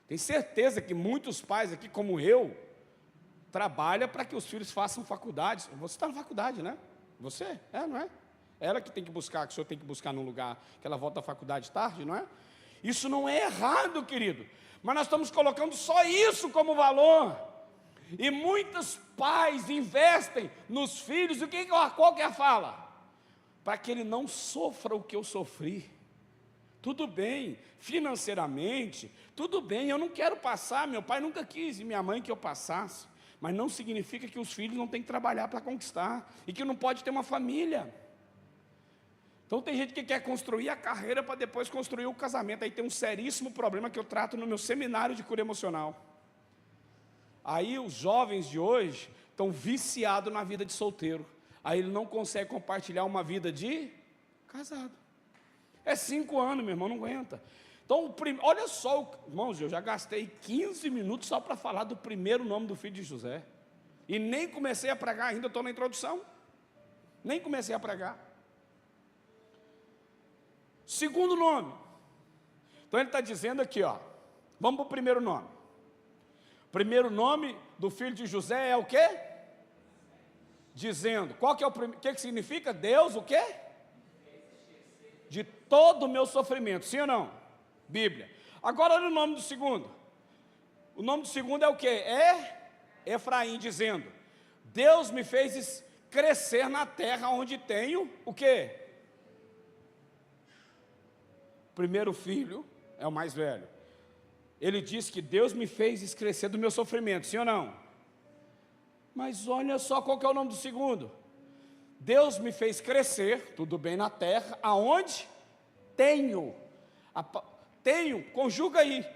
Tenho certeza que muitos pais aqui, como eu, trabalham para que os filhos façam faculdade. Você está na faculdade, né? Você? Não é? Ela que tem que buscar, que o senhor tem que buscar num lugar que ela volta à faculdade tarde, não é? Isso não é errado, querido. Mas nós estamos colocando só isso como valor. E muitos pais investem nos filhos. Qual que é a fala? Para que ele não sofra o que eu sofri. Tudo bem, financeiramente, tudo bem, eu não quero passar, meu pai nunca quis e minha mãe que eu passasse. Mas não significa que os filhos não têm que trabalhar para conquistar. E que não pode ter uma família. Então tem gente que quer construir a carreira para depois construir o casamento. Aí tem um seríssimo problema que eu trato no meu seminário de cura emocional. Aí os jovens de hoje estão viciados na vida de solteiro. Aí ele não consegue compartilhar uma vida de casado. É 5 anos, meu irmão, não aguenta. Então, olha só, irmãos, eu já gastei 15 minutos só para falar do primeiro nome do filho de José. E nem comecei a pregar ainda, estou na introdução. Nem comecei a pregar. Segundo nome. Então ele está dizendo aqui, ó. Vamos para o primeiro nome. O primeiro nome do filho de José é o quê? Dizendo. Qual que é o primeiro? O que significa? Deus o quê? De todo o meu sofrimento. Sim ou não? Bíblia. Agora olha o nome do segundo. O nome do segundo é o quê? É Efraim, dizendo: Deus me fez crescer na terra onde tenho o quê? Primeiro filho é o mais velho. Ele diz que Deus me fez crescer do meu sofrimento, sim ou não? Mas olha só qual que é o nome do segundo. Deus me fez crescer, tudo bem na terra, aonde? Tenho. Tenho, conjuga aí,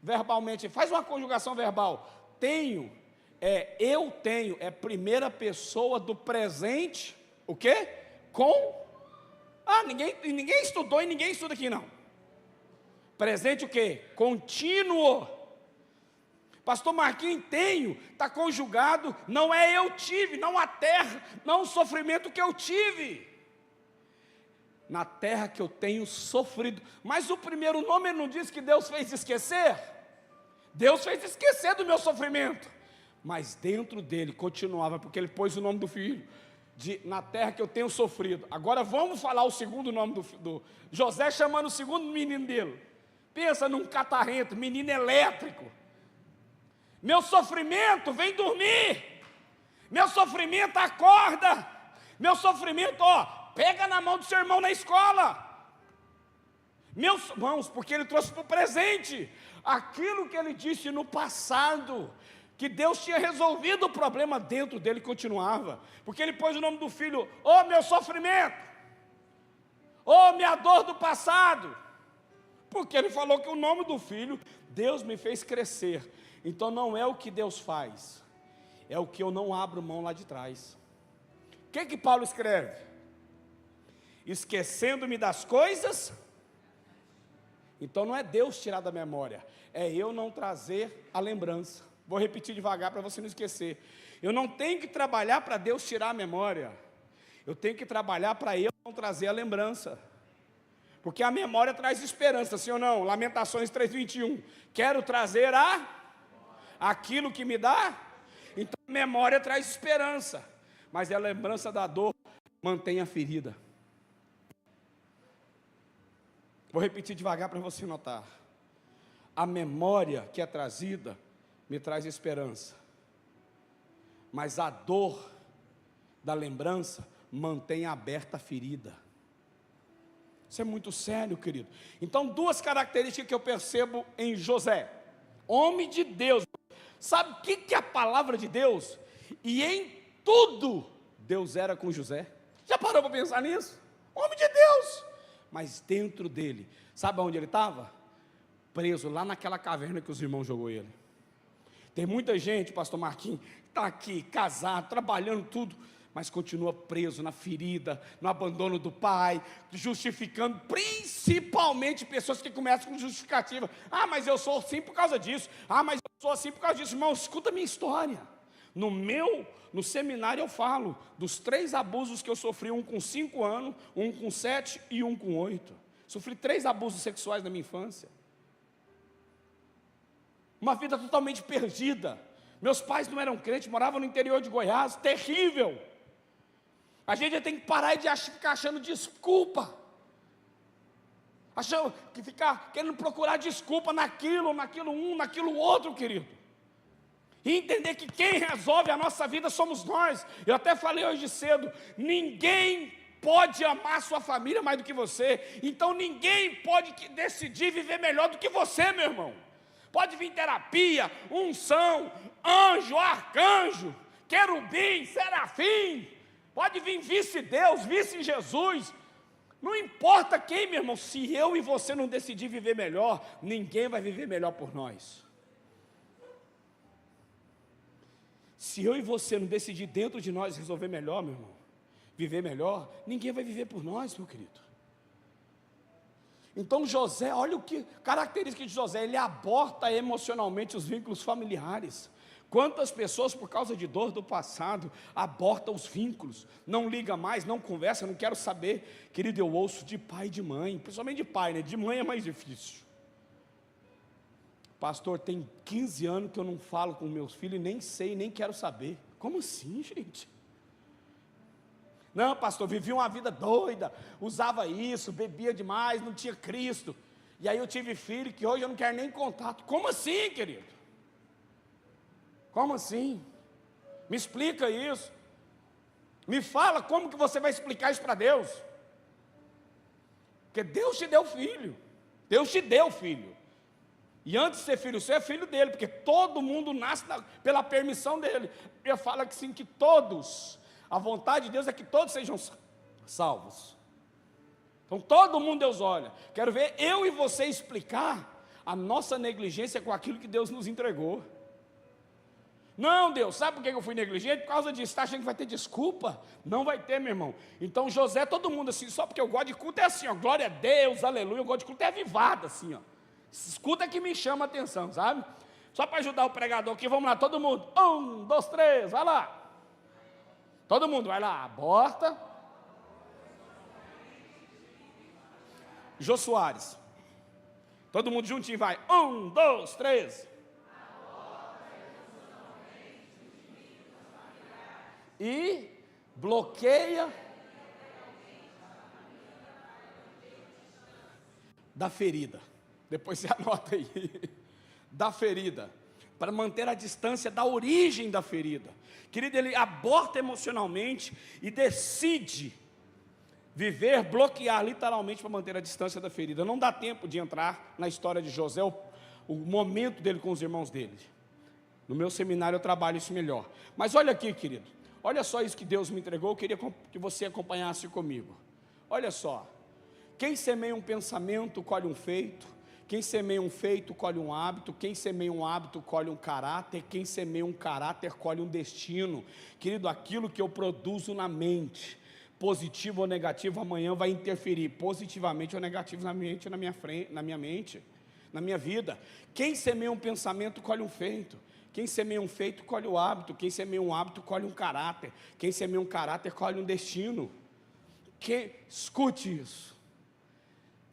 verbalmente, faz uma conjugação verbal. Tenho, eu tenho, é primeira pessoa do presente, o quê? Ninguém estudou e ninguém estuda aqui não. Presente o quê? Contínuo. Pastor Marquinhos, tenho, está conjugado, não é eu tive, não a terra, não o sofrimento que eu tive. Na terra que eu tenho sofrido. Mas o primeiro nome ele não diz que Deus fez esquecer? Deus fez esquecer do meu sofrimento. Mas dentro dele continuava, porque ele pôs o nome do filho. Na terra que eu tenho sofrido. Agora vamos falar o segundo nome do José, chamando o segundo menino dele. Pensa num catarrento, menino elétrico. Meu sofrimento vem dormir, meu sofrimento acorda, meu sofrimento, pega na mão do seu irmão na escola. Meus irmãos, porque ele trouxe para o presente, aquilo que ele disse no passado, que Deus tinha resolvido o problema dentro dele, continuava, porque ele pôs o nome do filho, meu sofrimento, minha dor do passado, porque ele falou que o nome do filho, Deus me fez crescer. Então não é o que Deus faz, é o que eu não abro mão lá de trás. O que Paulo escreve? Esquecendo-me das coisas. Então não é Deus tirar da memória, é eu não trazer a lembrança. Vou repetir devagar para você não esquecer. Eu não tenho que trabalhar para Deus tirar a memória, eu tenho que trabalhar para eu não trazer a lembrança. Porque a memória traz esperança, sim ou não? Lamentações 3:21. Quero trazer aquilo que me dá. Então a memória traz esperança, mas a lembrança da dor mantém a ferida. Vou repetir devagar para você notar. A memória que é trazida me traz esperança, mas a dor da lembrança mantém aberta a ferida. Isso é muito sério, querido. Então, duas características que eu percebo em José: homem de Deus. Sabe o que é a palavra de Deus? E em tudo, Deus era com José. Já parou para pensar nisso? Homem de Deus. Mas dentro dele, sabe onde ele estava? Preso lá naquela caverna que os irmãos jogou ele. Tem muita gente, pastor Marquinhos, está aqui, casado, trabalhando tudo, mas continua preso na ferida, no abandono do pai, justificando, principalmente pessoas que começam com justificativa. Mas eu sou assim por causa disso. Mas eu sou assim por causa disso. Irmão, escuta a minha história. No seminário eu falo dos 3 abusos que eu sofri, um com 5 anos, um com 7 e um com 8. Sofri 3 abusos sexuais na minha infância. Uma vida totalmente perdida. Meus pais não eram crentes, moravam no interior de Goiás, terrível. A gente tem que parar de ficar achando desculpa, ficar querendo procurar desculpa naquilo outro, querido. E entender que quem resolve a nossa vida somos nós. Eu até falei hoje cedo, ninguém pode amar sua família mais do que você. Então ninguém pode decidir viver melhor do que você, meu irmão. Pode vir terapia, unção, anjo, arcanjo, querubim, serafim. Pode vir vice-Deus, vice-Jesus. Não importa quem, meu irmão. Se eu e você não decidir viver melhor, ninguém vai viver melhor por nós. Se eu e você não decidir dentro de nós resolver melhor, meu irmão, viver melhor, ninguém vai viver por nós, meu querido. Então José, olha característica de José, ele aborta emocionalmente os vínculos familiares. Quantas pessoas, por causa de dor do passado, abortam os vínculos, não liga mais, não conversa, não quero saber. Querido, eu ouço de pai e de mãe, principalmente de pai, né? De mãe é mais difícil. Pastor, tem 15 anos que eu não falo com meus filhos, nem sei, nem quero saber. Como assim, gente? Não, pastor, vivia uma vida doida, usava isso, bebia demais, não tinha Cristo. E aí eu tive filho que hoje eu não quero nem contato. Como assim, querido? Como assim? Me explica isso. Me fala como que você vai explicar isso para Deus. Porque Deus te deu filho. Deus te deu filho. E antes de ser filho, você é filho dele, porque todo mundo nasce pela permissão dele. Ele fala que sim, que todos, A vontade de Deus é que todos sejam salvos. Então todo mundo Deus olha. Quero ver eu e você explicar a nossa negligência com aquilo que Deus nos entregou. Não, Deus, sabe por que eu fui negligente? Por causa disso. Está achando que vai ter desculpa? Não vai ter, meu irmão. Então José, todo mundo assim, só porque eu gosto de culto é assim, ó, glória a Deus, aleluia, eu gosto de culto é avivado assim, ó. Escuta que me chama a atenção, sabe? Só para ajudar o pregador aqui, vamos lá, todo mundo. 1, 2, 3, vai lá. Todo mundo, vai lá, aborta. Jô Soares. Todo mundo juntinho, vai. 1, 2, 3. E bloqueia da ferida. Depois você anota aí. Da ferida. Para manter a distância da origem da ferida. Querido, ele aborta emocionalmente e decide viver, bloquear literalmente para manter a distância da ferida. Não dá tempo de entrar na história de José, o momento dele com os irmãos dele. No meu seminário eu trabalho isso melhor. Mas olha aqui, querido. Olha só isso que Deus me entregou, eu queria que você acompanhasse comigo. Olha só, quem semeia um pensamento, colhe um feito. Quem semeia um feito, colhe um hábito. Quem semeia um hábito, colhe um caráter. Quem semeia um caráter, colhe um destino. Querido, aquilo que eu produzo na mente, positivo ou negativo, amanhã vai interferir positivamente ou negativamente na minha mente, na minha vida. Quem semeia um pensamento, colhe um feito. Quem semeia um feito, colhe o hábito. Quem semeia um hábito, colhe um caráter. Quem semeia um caráter, colhe um destino. Escute isso.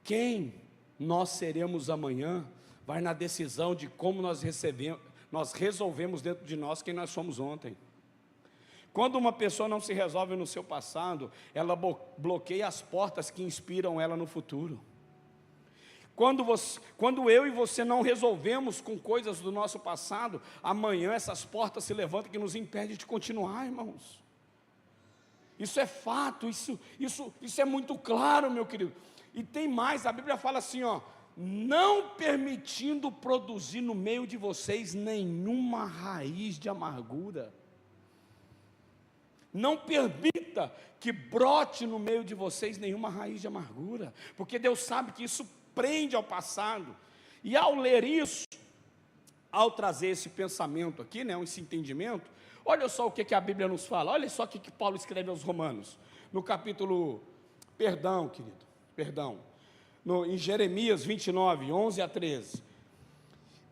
Quem nós seremos amanhã, vai na decisão de como nós resolvemos dentro de nós quem nós somos ontem. Quando uma pessoa não se resolve no seu passado, ela bloqueia as portas que inspiram ela no futuro. Quando eu e você não resolvemos com coisas do nosso passado, amanhã essas portas se levantam que nos impedem de continuar, irmãos. Isso é fato, isso é muito claro, meu querido. E tem mais, a Bíblia fala assim, ó, não permitindo produzir no meio de vocês nenhuma raiz de amargura. Não permita que brote no meio de vocês nenhuma raiz de amargura, porque Deus sabe que isso prende ao passado. E ao ler isso, ao trazer esse pensamento aqui, né, esse entendimento, olha só o que a Bíblia nos fala, olha só o que Paulo escreve aos Romanos, no capítulo, em Jeremias 29, 11 a 13,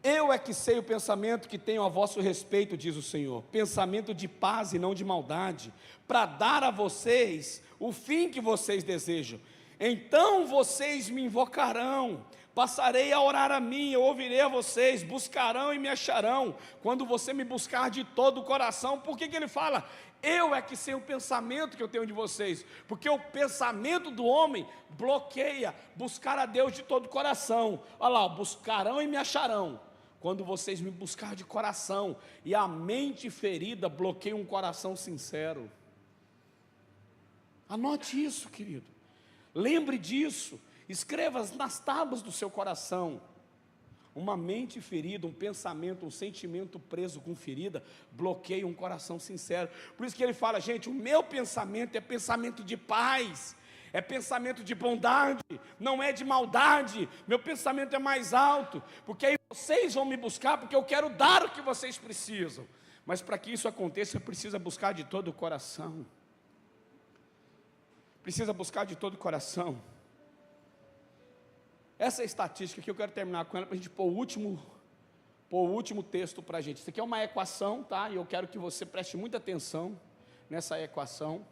eu é que sei o pensamento que tenho a vosso respeito, diz o Senhor, pensamento de paz e não de maldade, para dar a vocês o fim que vocês desejam. Então vocês me invocarão, passarei a orar a mim, eu ouvirei a vocês, buscarão e me acharão, quando você me buscar de todo o coração. Por que ele fala? Eu é que sei o pensamento que eu tenho de vocês, porque o pensamento do homem bloqueia buscar a Deus de todo o coração. Olha lá, buscarão e me acharão, quando vocês me buscar de coração, e a mente ferida bloqueia um coração sincero. Anote isso, querido. Lembre disso, escreva nas tábuas do seu coração. Uma mente ferida, um pensamento, um sentimento preso com ferida, bloqueia um coração sincero. Por isso que ele fala, gente, o meu pensamento é pensamento de paz, é pensamento de bondade, não é de maldade. Meu pensamento é mais alto, porque aí vocês vão me buscar, porque eu quero dar o que vocês precisam. Mas para que isso aconteça, precisa buscar de todo o coração. Precisa buscar de todo o coração. Essa estatística aqui eu quero terminar com ela para a gente pôr o último texto para a gente. Isso aqui é uma equação, tá? E eu quero que você preste muita atenção nessa equação.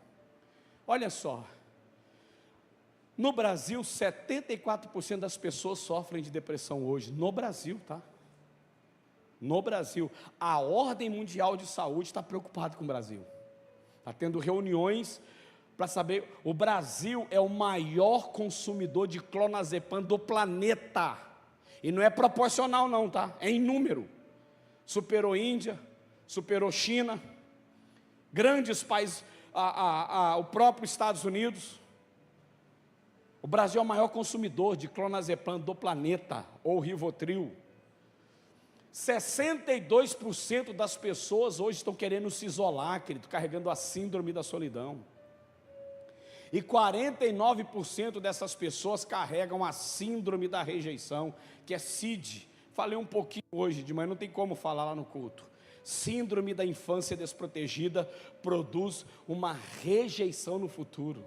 Olha só. No Brasil, 74% das pessoas sofrem de depressão hoje. No Brasil, tá? No Brasil. A Ordem Mundial de Saúde está preocupada com o Brasil. Está tendo reuniões para saber, o Brasil é o maior consumidor de clonazepam do planeta, e não é proporcional não, tá? É em número, superou Índia, superou China, grandes países, o próprio Estados Unidos. O Brasil é o maior consumidor de clonazepam do planeta, ou Rivotril. 62% das pessoas hoje estão querendo se isolar, querido, carregando a síndrome da solidão. E 49% dessas pessoas carregam a síndrome da rejeição, que é SID. Falei um pouquinho hoje de manhã, não tem como falar lá no culto. Síndrome da infância desprotegida produz uma rejeição no futuro.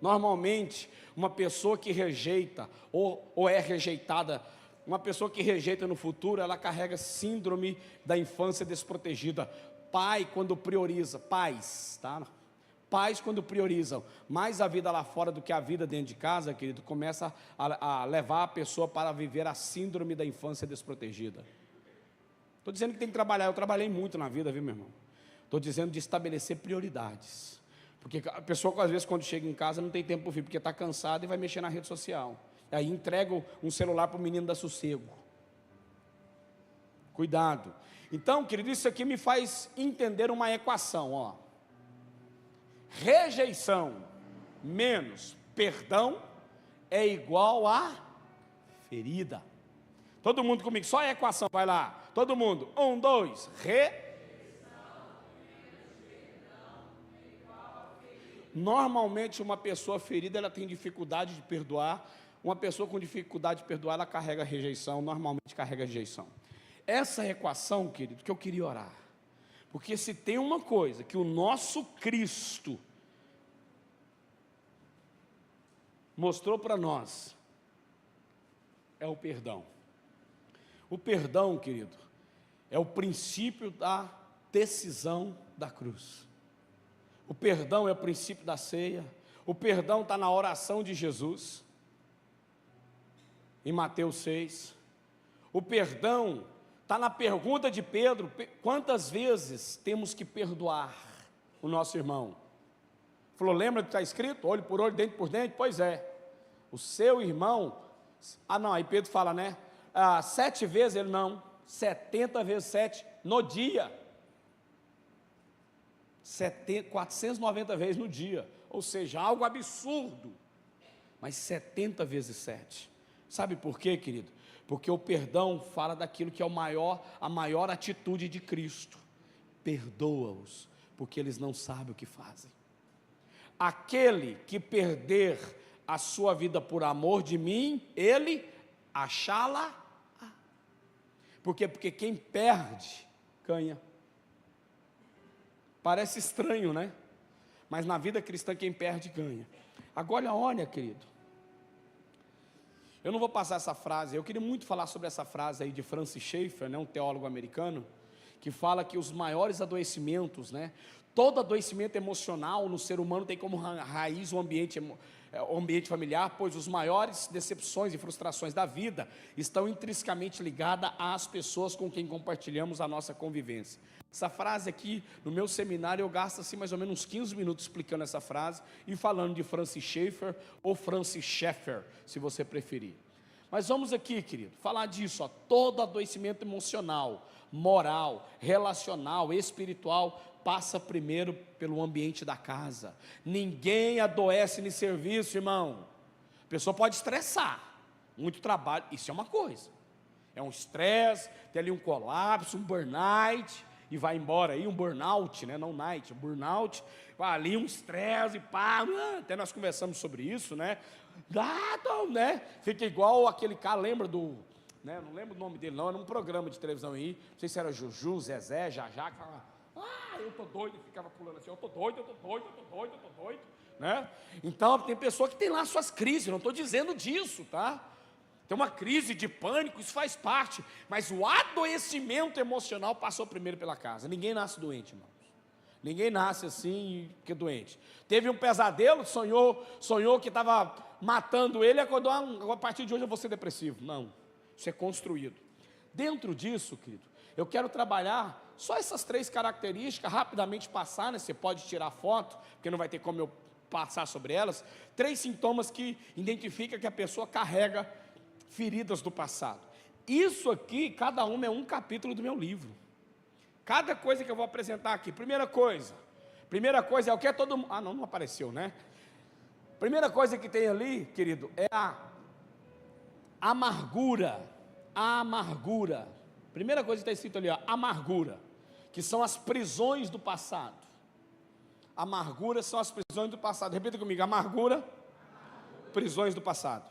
Normalmente, uma pessoa que rejeita ou é rejeitada, uma pessoa que rejeita no futuro, ela carrega síndrome da infância desprotegida. Pai, quando prioriza, pais, tá? Pais, quando priorizam mais a vida lá fora do que a vida dentro de casa, querido, começa a levar a pessoa para viver a síndrome da infância desprotegida. Estou dizendo que tem que trabalhar, eu trabalhei muito na vida, viu, meu irmão? Estou dizendo de estabelecer prioridades. Porque a pessoa, às vezes, quando chega em casa, não tem tempo para vir, porque está cansada e vai mexer na rede social. E aí entrega um celular para o menino dar sossego. Cuidado. Então, querido, isso aqui me faz entender uma equação, ó. Rejeição menos perdão é igual a ferida. Todo mundo comigo, só a equação, vai lá. Todo mundo, 1, 2, Normalmente uma pessoa ferida, ela tem dificuldade de perdoar. Uma pessoa com dificuldade de perdoar, ela carrega rejeição, normalmente carrega rejeição. Essa equação, querido, que eu queria orar. Porque se tem uma coisa que o nosso Cristo mostrou para nós, é o perdão. O perdão, querido, é o princípio da decisão da cruz. O perdão é o princípio da ceia. O perdão está na oração de Jesus, em Mateus 6. O perdão está na pergunta de Pedro: quantas vezes temos que perdoar o nosso irmão? Falou, lembra que está escrito? Olho por olho, dente por dente? Pois é, o seu irmão, aí Pedro fala, né? 7 vezes, ele não, 70 vezes 7 no dia. 490 vezes no dia, ou seja, algo absurdo, mas 70 vezes 7, sabe por quê, querido? Porque o perdão fala daquilo que é a maior atitude de Cristo: perdoa-os, porque eles não sabem o que fazem. Aquele que perder a sua vida por amor de mim, ele achá-la. Por quê? Porque quem perde, ganha. Parece estranho, né? Mas na vida cristã, quem perde, ganha. Agora, olha, querido, eu não vou passar essa frase, eu queria muito falar sobre essa frase aí de Francis Schaeffer, né, um teólogo americano, que fala que os maiores adoecimentos, né, todo adoecimento emocional no ser humano tem como raiz o ambiente familiar, pois os maiores decepções e frustrações da vida estão intrinsecamente ligadas às pessoas com quem compartilhamos a nossa convivência. Essa frase aqui, no meu seminário, eu gasto assim mais ou menos uns 15 minutos explicando essa frase e falando de Francis Schaeffer ou Francis Schaeffer, se você preferir. Mas vamos aqui, querido, falar disso, ó, todo adoecimento emocional, moral, relacional, espiritual, passa primeiro pelo ambiente da casa. Ninguém adoece no serviço, irmão. A pessoa pode estressar, muito trabalho, isso é uma coisa. É um estresse, tem ali um colapso, um burnout, e vai embora aí, um burnout, né? Não night, um burnout, ali um estresse, pá, até nós conversamos sobre isso, né? Né? Fica igual aquele cara, lembra do, né? Não lembro o nome dele não, era um programa de televisão aí, não sei se era Juju, Zezé, Jajá, que falava, eu tô doido, e ficava pulando assim, eu tô doido, né? Então, tem pessoa que tem lá suas crises, não estou dizendo disso, tá? Tem uma crise de pânico, isso faz parte, mas o adoecimento emocional passou primeiro pela casa. Ninguém nasce doente, irmãos. Ninguém nasce assim que é doente. Teve um pesadelo, sonhou que estava matando ele, acordou, a partir de hoje eu vou ser depressivo. Não, isso é construído. Dentro disso, querido, eu quero trabalhar só essas 3 características, rapidamente passar, né? Você pode tirar foto, porque não vai ter como eu passar sobre elas. 3 sintomas que identificam que a pessoa carrega feridas do passado. Isso aqui, cada uma é um capítulo do meu livro. Cada coisa que eu vou apresentar aqui. Primeira coisa é o que é todo mundo. Não apareceu, né? Primeira coisa que tem ali, querido, é a amargura. A amargura. Primeira coisa que está escrito ali, ó, amargura, que são as prisões do passado. Amargura são as prisões do passado. Repita comigo, amargura, prisões do passado.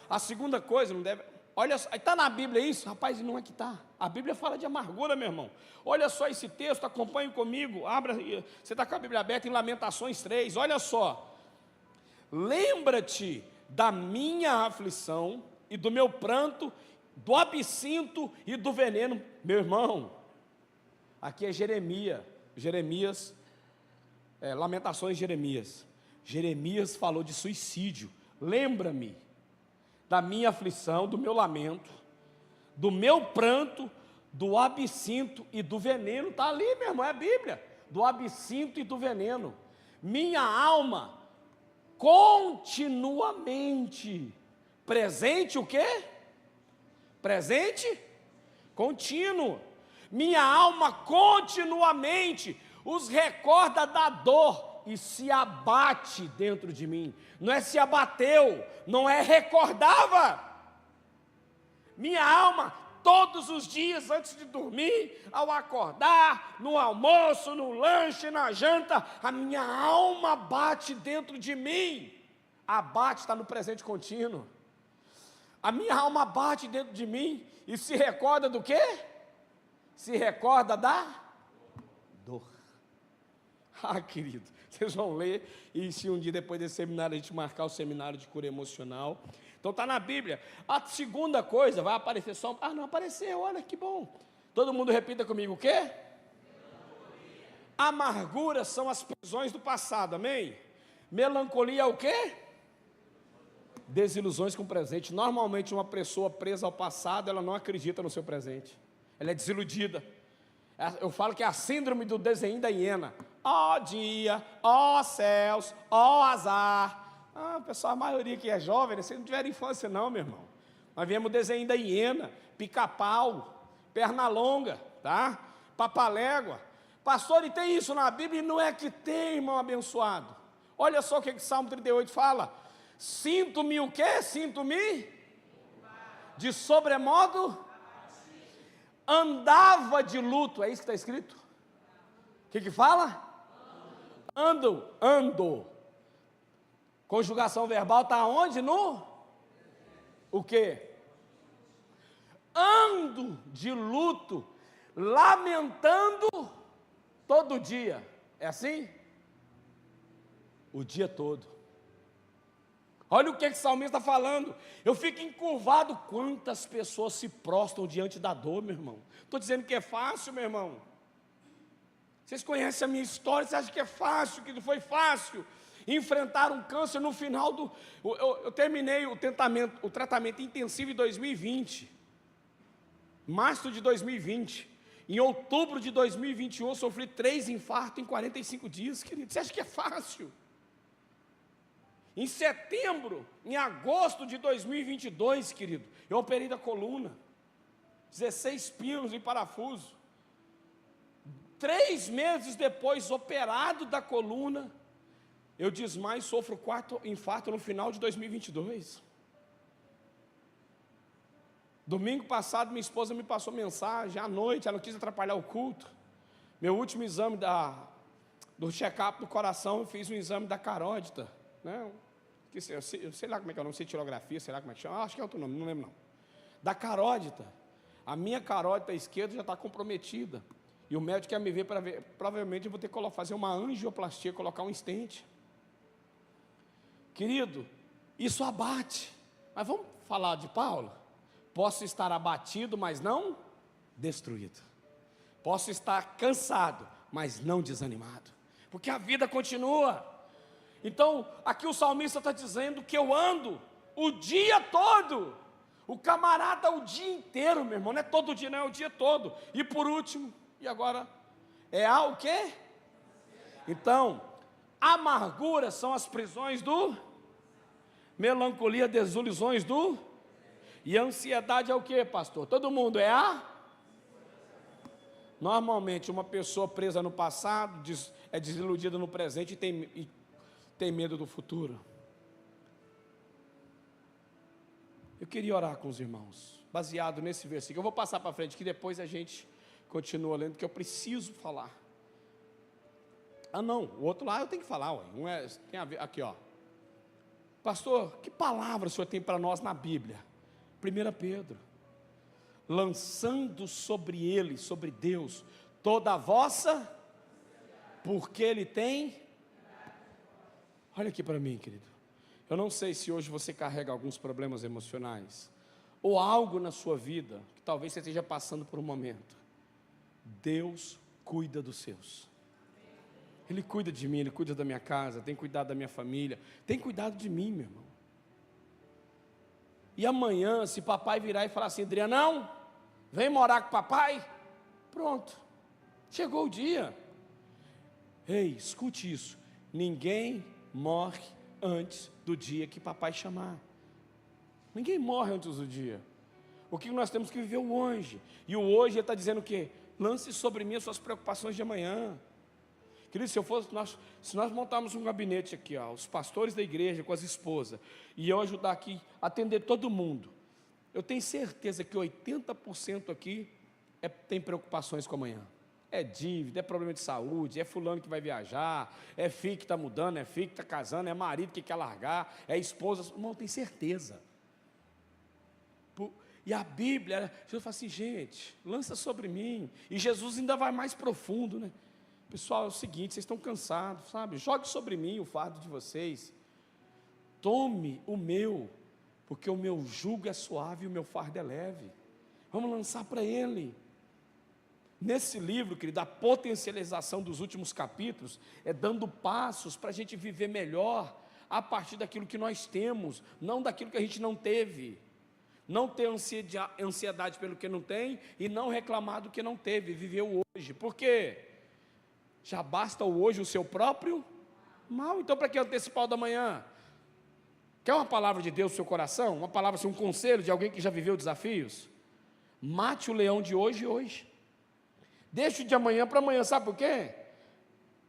A segunda coisa, não deve... Olha só, está na Bíblia isso? Rapaz, não é que está. A Bíblia fala de amargura, meu irmão. Olha só esse texto, acompanhe comigo. Abra, você está com a Bíblia aberta em Lamentações 3. Olha só. Lembra-te da minha aflição e do meu pranto, do absinto e do veneno. Meu irmão, aqui é Jeremias, Lamentações de Jeremias. Jeremias falou de suicídio. Lembra-me da minha aflição, do meu lamento, do meu pranto, do absinto e do veneno. Está ali, meu irmão, é a Bíblia. Do absinto e do veneno. Minha alma continuamente presente, o quê? Presente? Contínuo. Minha alma continuamente os recorda da dor e se abate dentro de mim. Não é se abateu, não é recordava. Minha alma, todos os dias antes de dormir, ao acordar, no almoço, no lanche, na janta, a minha alma bate dentro de mim. Abate está no presente contínuo. A minha alma bate dentro de mim e se recorda do quê? Se recorda da dor. Ah, querido, vocês vão ler, e se um dia depois desse seminário a gente marcar o seminário de cura emocional. Então está na Bíblia. A segunda coisa, vai aparecer só... Ah, não apareceu, olha que bom. Todo mundo repita comigo, o quê? Amargura são as prisões do passado, amém? Melancolia é o quê? Desilusões com o presente. Normalmente uma pessoa presa ao passado, ela não acredita no seu presente. Ela é desiludida. Eu falo que é a síndrome do desenho da hiena. Ó dia, ó céus, ó azar. Ah, pessoal, a maioria que é jovem, vocês não tiveram infância não, meu irmão. Nós viemos o desenho da hiena, pica-pau, perna longa, tá? Papalégua. Pastor, e tem isso na Bíblia? E não é que tem, irmão abençoado. Olha só o que o Salmo 38 fala. Sinto-me o quê? Sinto-me de sobremodo andava de luto. É isso que está escrito? O que fala? Ando. Conjugação verbal está onde? No? O quê? Ando de luto, lamentando todo dia. É assim? O dia todo. Olha o que o salmista está falando. Eu fico encurvado. Quantas pessoas se prostram diante da dor, meu irmão? Estou dizendo que é fácil, meu irmão. Vocês conhecem a minha história, você acha que é fácil, que não foi fácil? Enfrentar um câncer no final do... Eu terminei o tratamento intensivo em 2020. Março de 2020. Em outubro de 2021, eu sofri 3 infartos em 45 dias, querido. Você acha que é fácil? Em setembro, em agosto de 2022, querido, eu operei da coluna. 16 pinos em parafuso. 3 meses depois, operado da coluna, eu desmaio e sofro 4 infartos no final de 2022. Domingo passado, minha esposa me passou mensagem, à noite, ela não quis atrapalhar o culto. Meu último exame do check-up do coração, eu fiz um exame da carótida, né? Eu sei lá como é que é o nome, cetilografia, sei lá como é que chama, acho que é outro nome, não lembro não. Da carótida. A minha carótida esquerda já está comprometida. E o médico quer me ver para ver, provavelmente eu vou ter que fazer uma angioplastia, colocar um stent. Querido, isso abate. Mas vamos falar de Paulo? Posso estar abatido, mas não destruído. Posso estar cansado, mas não desanimado. Porque a vida continua. Então, aqui o salmista está dizendo que eu ando o dia todo. O camarada o dia inteiro, meu irmão. Não é todo dia, não é o dia todo. E por último, e agora, é o quê? Então, amargura são as prisões do... Melancolia, desilusões do... E ansiedade é o quê, pastor? Todo mundo é a... Normalmente, uma pessoa presa no passado, é desiludida no presente e tem medo do futuro. Eu queria orar com os irmãos. baseado nesse versículo. Eu vou passar para frente, que depois a gente continua lendo, que eu preciso falar. Ah não, o outro lá eu tenho que falar, ué. Tem a ver, aqui ó. Pastor, que palavra o senhor tem para nós na Bíblia? 1 Pedro. Lançando sobre ele, sobre Deus, toda a vossa, porque ele tem. Olha aqui para mim, querido. Eu não sei se hoje você carrega alguns problemas emocionais, ou algo na sua vida, que talvez você esteja passando por um momento. Deus cuida dos seus. Ele cuida de mim, Ele cuida da minha casa, tem cuidado da minha família, tem cuidado de mim, meu irmão. E amanhã, se papai virar e falar assim, Adrianão, vem morar com papai, pronto, chegou o dia. Ei, escute isso, ninguém morre antes do dia que papai chamar. Ninguém morre antes do dia. O que nós temos que viver o hoje. E o hoje ele está dizendo o quê? Lance sobre mim as suas preocupações de amanhã. Querido, se nós montarmos um gabinete aqui, ó, os pastores da igreja com as esposas, e eu ajudar aqui a atender todo mundo, eu tenho certeza que 80% aqui tem preocupações com amanhã. É dívida, é problema de saúde, é fulano que vai viajar, é filho que está mudando, é filho que está casando, é marido que quer largar, é esposa, irmão, tem certeza. E a Bíblia, Jesus fala assim, gente, lança sobre mim, e Jesus ainda vai mais profundo, né? Pessoal, é o seguinte, vocês estão cansados, sabe? Jogue sobre mim o fardo de vocês. Tome o meu, porque o meu jugo é suave e o meu fardo é leve. Vamos lançar para Ele. Nesse livro, querido, a potencialização dos últimos capítulos é dando passos para a gente viver melhor a partir daquilo que nós temos, não daquilo que a gente não teve. Não ter ansiedade pelo que não tem e não reclamar do que não teve, viver o hoje. Por quê? Já basta o hoje o seu próprio mal. Então para que antecipar o da manhã? Quer uma palavra de Deus no seu coração? Uma palavra, assim, um conselho de alguém que já viveu desafios? Mate o leão de hoje. Deixe o de amanhã para amanhã, sabe por quê?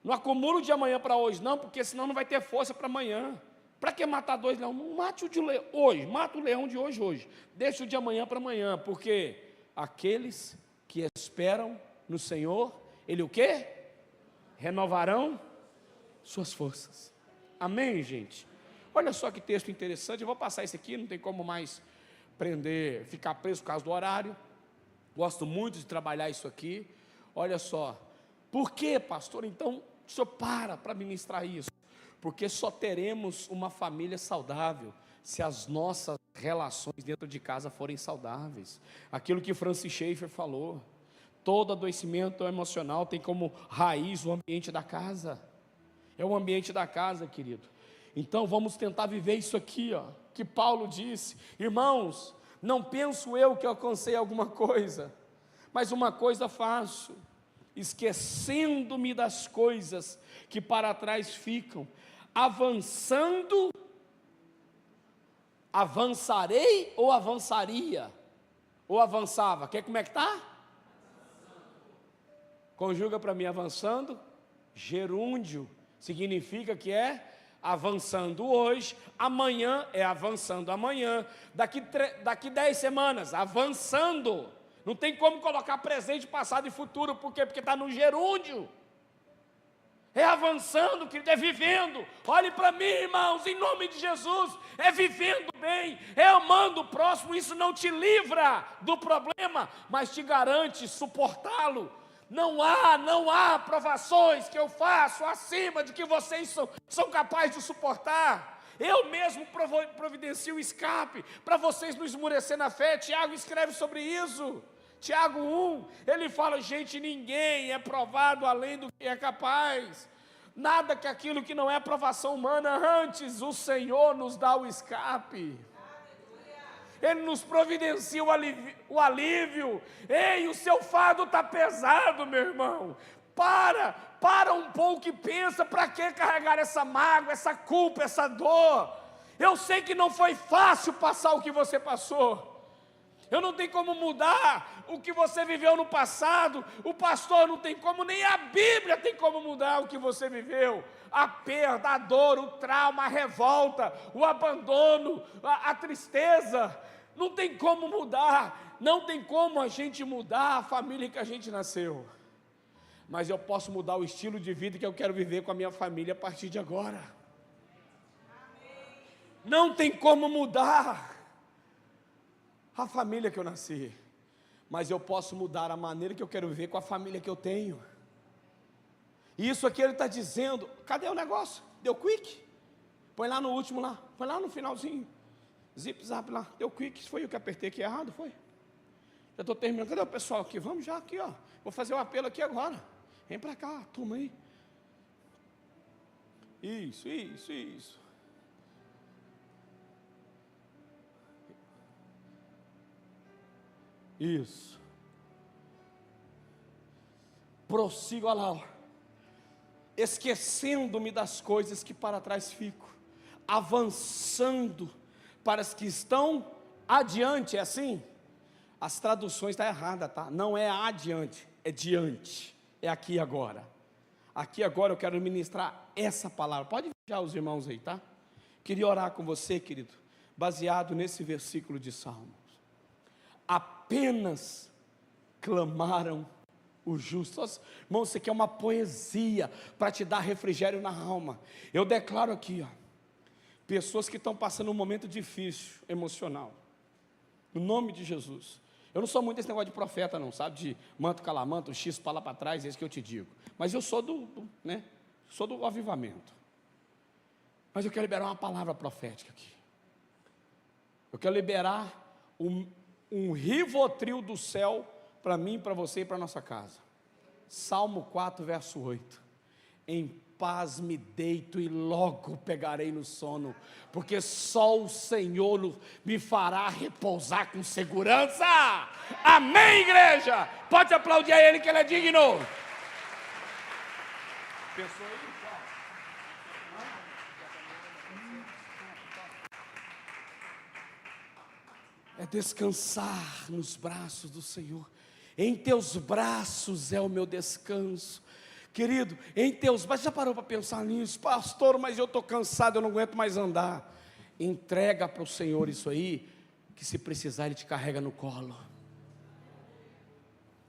Não acumula o de amanhã para hoje não, porque senão não vai ter força para amanhã. Para que matar 2 leões? Não mate o de hoje, mata o leão de hoje. Deixe o de amanhã para amanhã, porque aqueles que esperam no Senhor, Ele o quê? Renovarão suas forças. Amém, gente? Olha só que texto interessante, eu vou passar isso aqui, não tem como mais ficar preso por causa do horário. Gosto muito de trabalhar isso aqui. Olha só, por que, pastor? Então, o senhor para ministrar isso. Porque só teremos uma família saudável se as nossas relações dentro de casa forem saudáveis. Aquilo que Francis Schaeffer falou, todo adoecimento emocional tem como raiz o ambiente da casa. É o ambiente da casa, querido. Então vamos tentar viver isso aqui, ó, que Paulo disse. Irmãos, não penso eu que alcancei alguma coisa, mas uma coisa faço, esquecendo-me das coisas que para trás ficam, avançando, avançarei ou avançaria? Ou avançava? Como é que está? Conjuga para mim, avançando, gerúndio, significa que é avançando hoje, amanhã é avançando amanhã, daqui 10 semanas, avançando. Não tem como colocar presente, passado e futuro, por quê? Porque está no gerúndio. É avançando, querido, é vivendo. Olhe para mim, irmãos, em nome de Jesus. É vivendo bem, é amando o próximo. Isso não te livra do problema, mas te garante suportá-lo. Não há provações que eu faço acima de que vocês são capazes de suportar. Eu mesmo providencio o escape para vocês não esmurecer na fé. Tiago escreve sobre isso. Tiago 1, ele fala, gente, ninguém é provado além do que é capaz. Nada que aquilo que não é provação humana, antes o Senhor nos dá o escape. Ele nos providencia o alívio. Ei, o seu fardo está pesado, meu irmão. Para um pouco e pensa, para que carregar essa mágoa, essa culpa, essa dor? Eu sei que não foi fácil passar o que você passou. Eu não tenho como mudar o que você viveu no passado. O pastor não tem como, nem a Bíblia tem como mudar o que você viveu. A perda, a dor, o trauma, a revolta, o abandono, a tristeza. Não tem como mudar, não tem como a gente mudar a família que a gente nasceu. Mas eu posso mudar o estilo de vida que eu quero viver com a minha família a partir de agora. Não tem como mudar a família que eu nasci, mas eu posso mudar a maneira que eu quero viver com a família que eu tenho. E isso aqui ele está dizendo, cadê o negócio? Deu quick? Põe lá no último lá, põe lá no finalzinho. Zip, zap lá, deu quick, foi eu que apertei aqui errado, foi? Já estou terminando, cadê o pessoal aqui? Vamos já aqui, ó. Vou fazer o apelo aqui agora. Vem para cá, turma aí. Isso. Isso. Prossigo, olha lá, ó. Esquecendo-me das coisas que para trás fico, avançando para as que estão adiante, é assim? As traduções estão erradas, tá? Não é adiante, é diante, é aqui e agora. Aqui agora eu quero ministrar essa palavra, pode já os irmãos aí, tá? Queria orar com você, querido, baseado nesse versículo de Salmos. Apenas clamaram o justo. Irmão, isso aqui é uma poesia para te dar refrigério na alma. Eu declaro aqui, ó, pessoas que estão passando um momento difícil, emocional, no nome de Jesus. Eu não sou muito esse negócio de profeta não, sabe, de manto calamanto, X para lá para trás, é isso que eu te digo, mas eu sou sou do avivamento, mas eu quero liberar uma palavra profética aqui. Eu quero liberar um rivotril do céu para mim, para você e para nossa casa. Salmo 4, verso 8. Em paz me deito e logo pegarei no sono, porque só o Senhor me fará repousar com segurança. Amém, igreja? Pode aplaudir a Ele que Ele é digno. Pensou aí? É descansar nos braços do Senhor. Em teus braços é o meu descanso. Querido, em teus braços, já parou para pensar nisso? Pastor, mas eu estou cansado, eu não aguento mais andar. Entrega para o Senhor isso aí, que se precisar Ele te carrega no colo.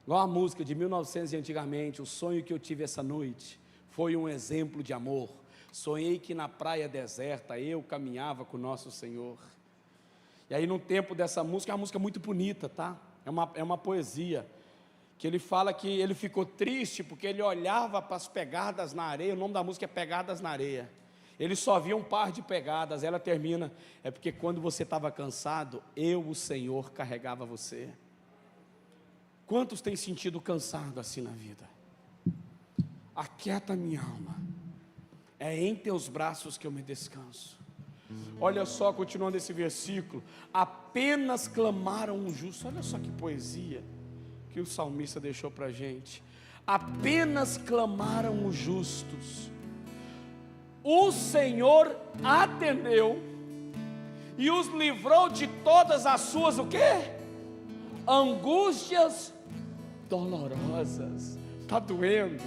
Igual a música de 1900 e antigamente, o sonho que eu tive essa noite foi um exemplo de amor. Sonhei que na praia deserta eu caminhava com o nosso Senhor. E aí no tempo dessa música, é uma música muito bonita, tá? É uma poesia, que ele fala que ele ficou triste, porque ele olhava para as pegadas na areia, o nome da música é Pegadas na Areia. Ele só via um par de pegadas, ela termina, é porque quando você estava cansado, eu, o Senhor, carregava você. Quantos têm sentido cansado assim na vida? Aquieta minha alma, é em teus braços que eu me descanso. Olha só, continuando esse versículo, apenas clamaram o justo. Olha só que poesia que o salmista deixou para a gente. Apenas clamaram os justos, o Senhor atendeu e os livrou de todas as suas, o quê? Angústias dolorosas. Está doendo,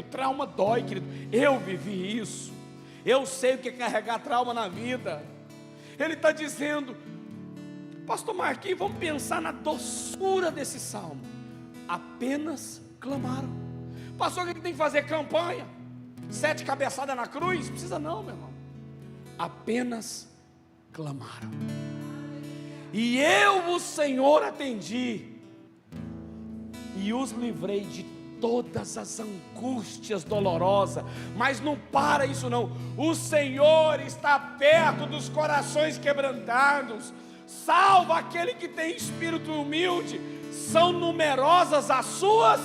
o trauma dói, querido. Eu vivi isso. Eu sei o que é carregar trauma na vida. Ele está dizendo, pastor Marquinhos, vamos pensar na doçura desse salmo. Apenas clamaram. Pastor, o que tem que fazer? Campanha? 7 cabeçadas na cruz? Precisa não, meu irmão. Apenas clamaram. E eu, o Senhor, atendi e os livrei de todas as angústias dolorosas. Mas não para isso não. O Senhor está perto dos corações quebrantados, salva aquele que tem espírito humilde. São numerosas as suas.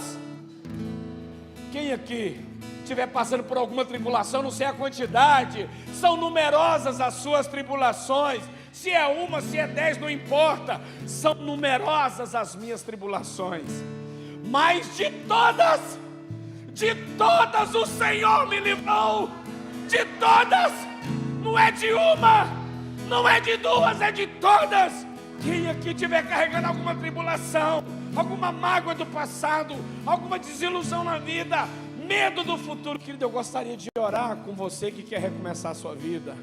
Quem aqui estiver passando por alguma tribulação, não sei a quantidade, são numerosas as suas tribulações. Se é uma, se é 10, não importa. São numerosas as minhas tribulações, mas de todas o Senhor me livrou. De todas, não é de uma, não é de duas, é de todas. Quem aqui estiver carregando alguma tribulação, alguma mágoa do passado, alguma desilusão na vida, medo do futuro, querido, eu gostaria de orar com você que quer recomeçar a sua vida.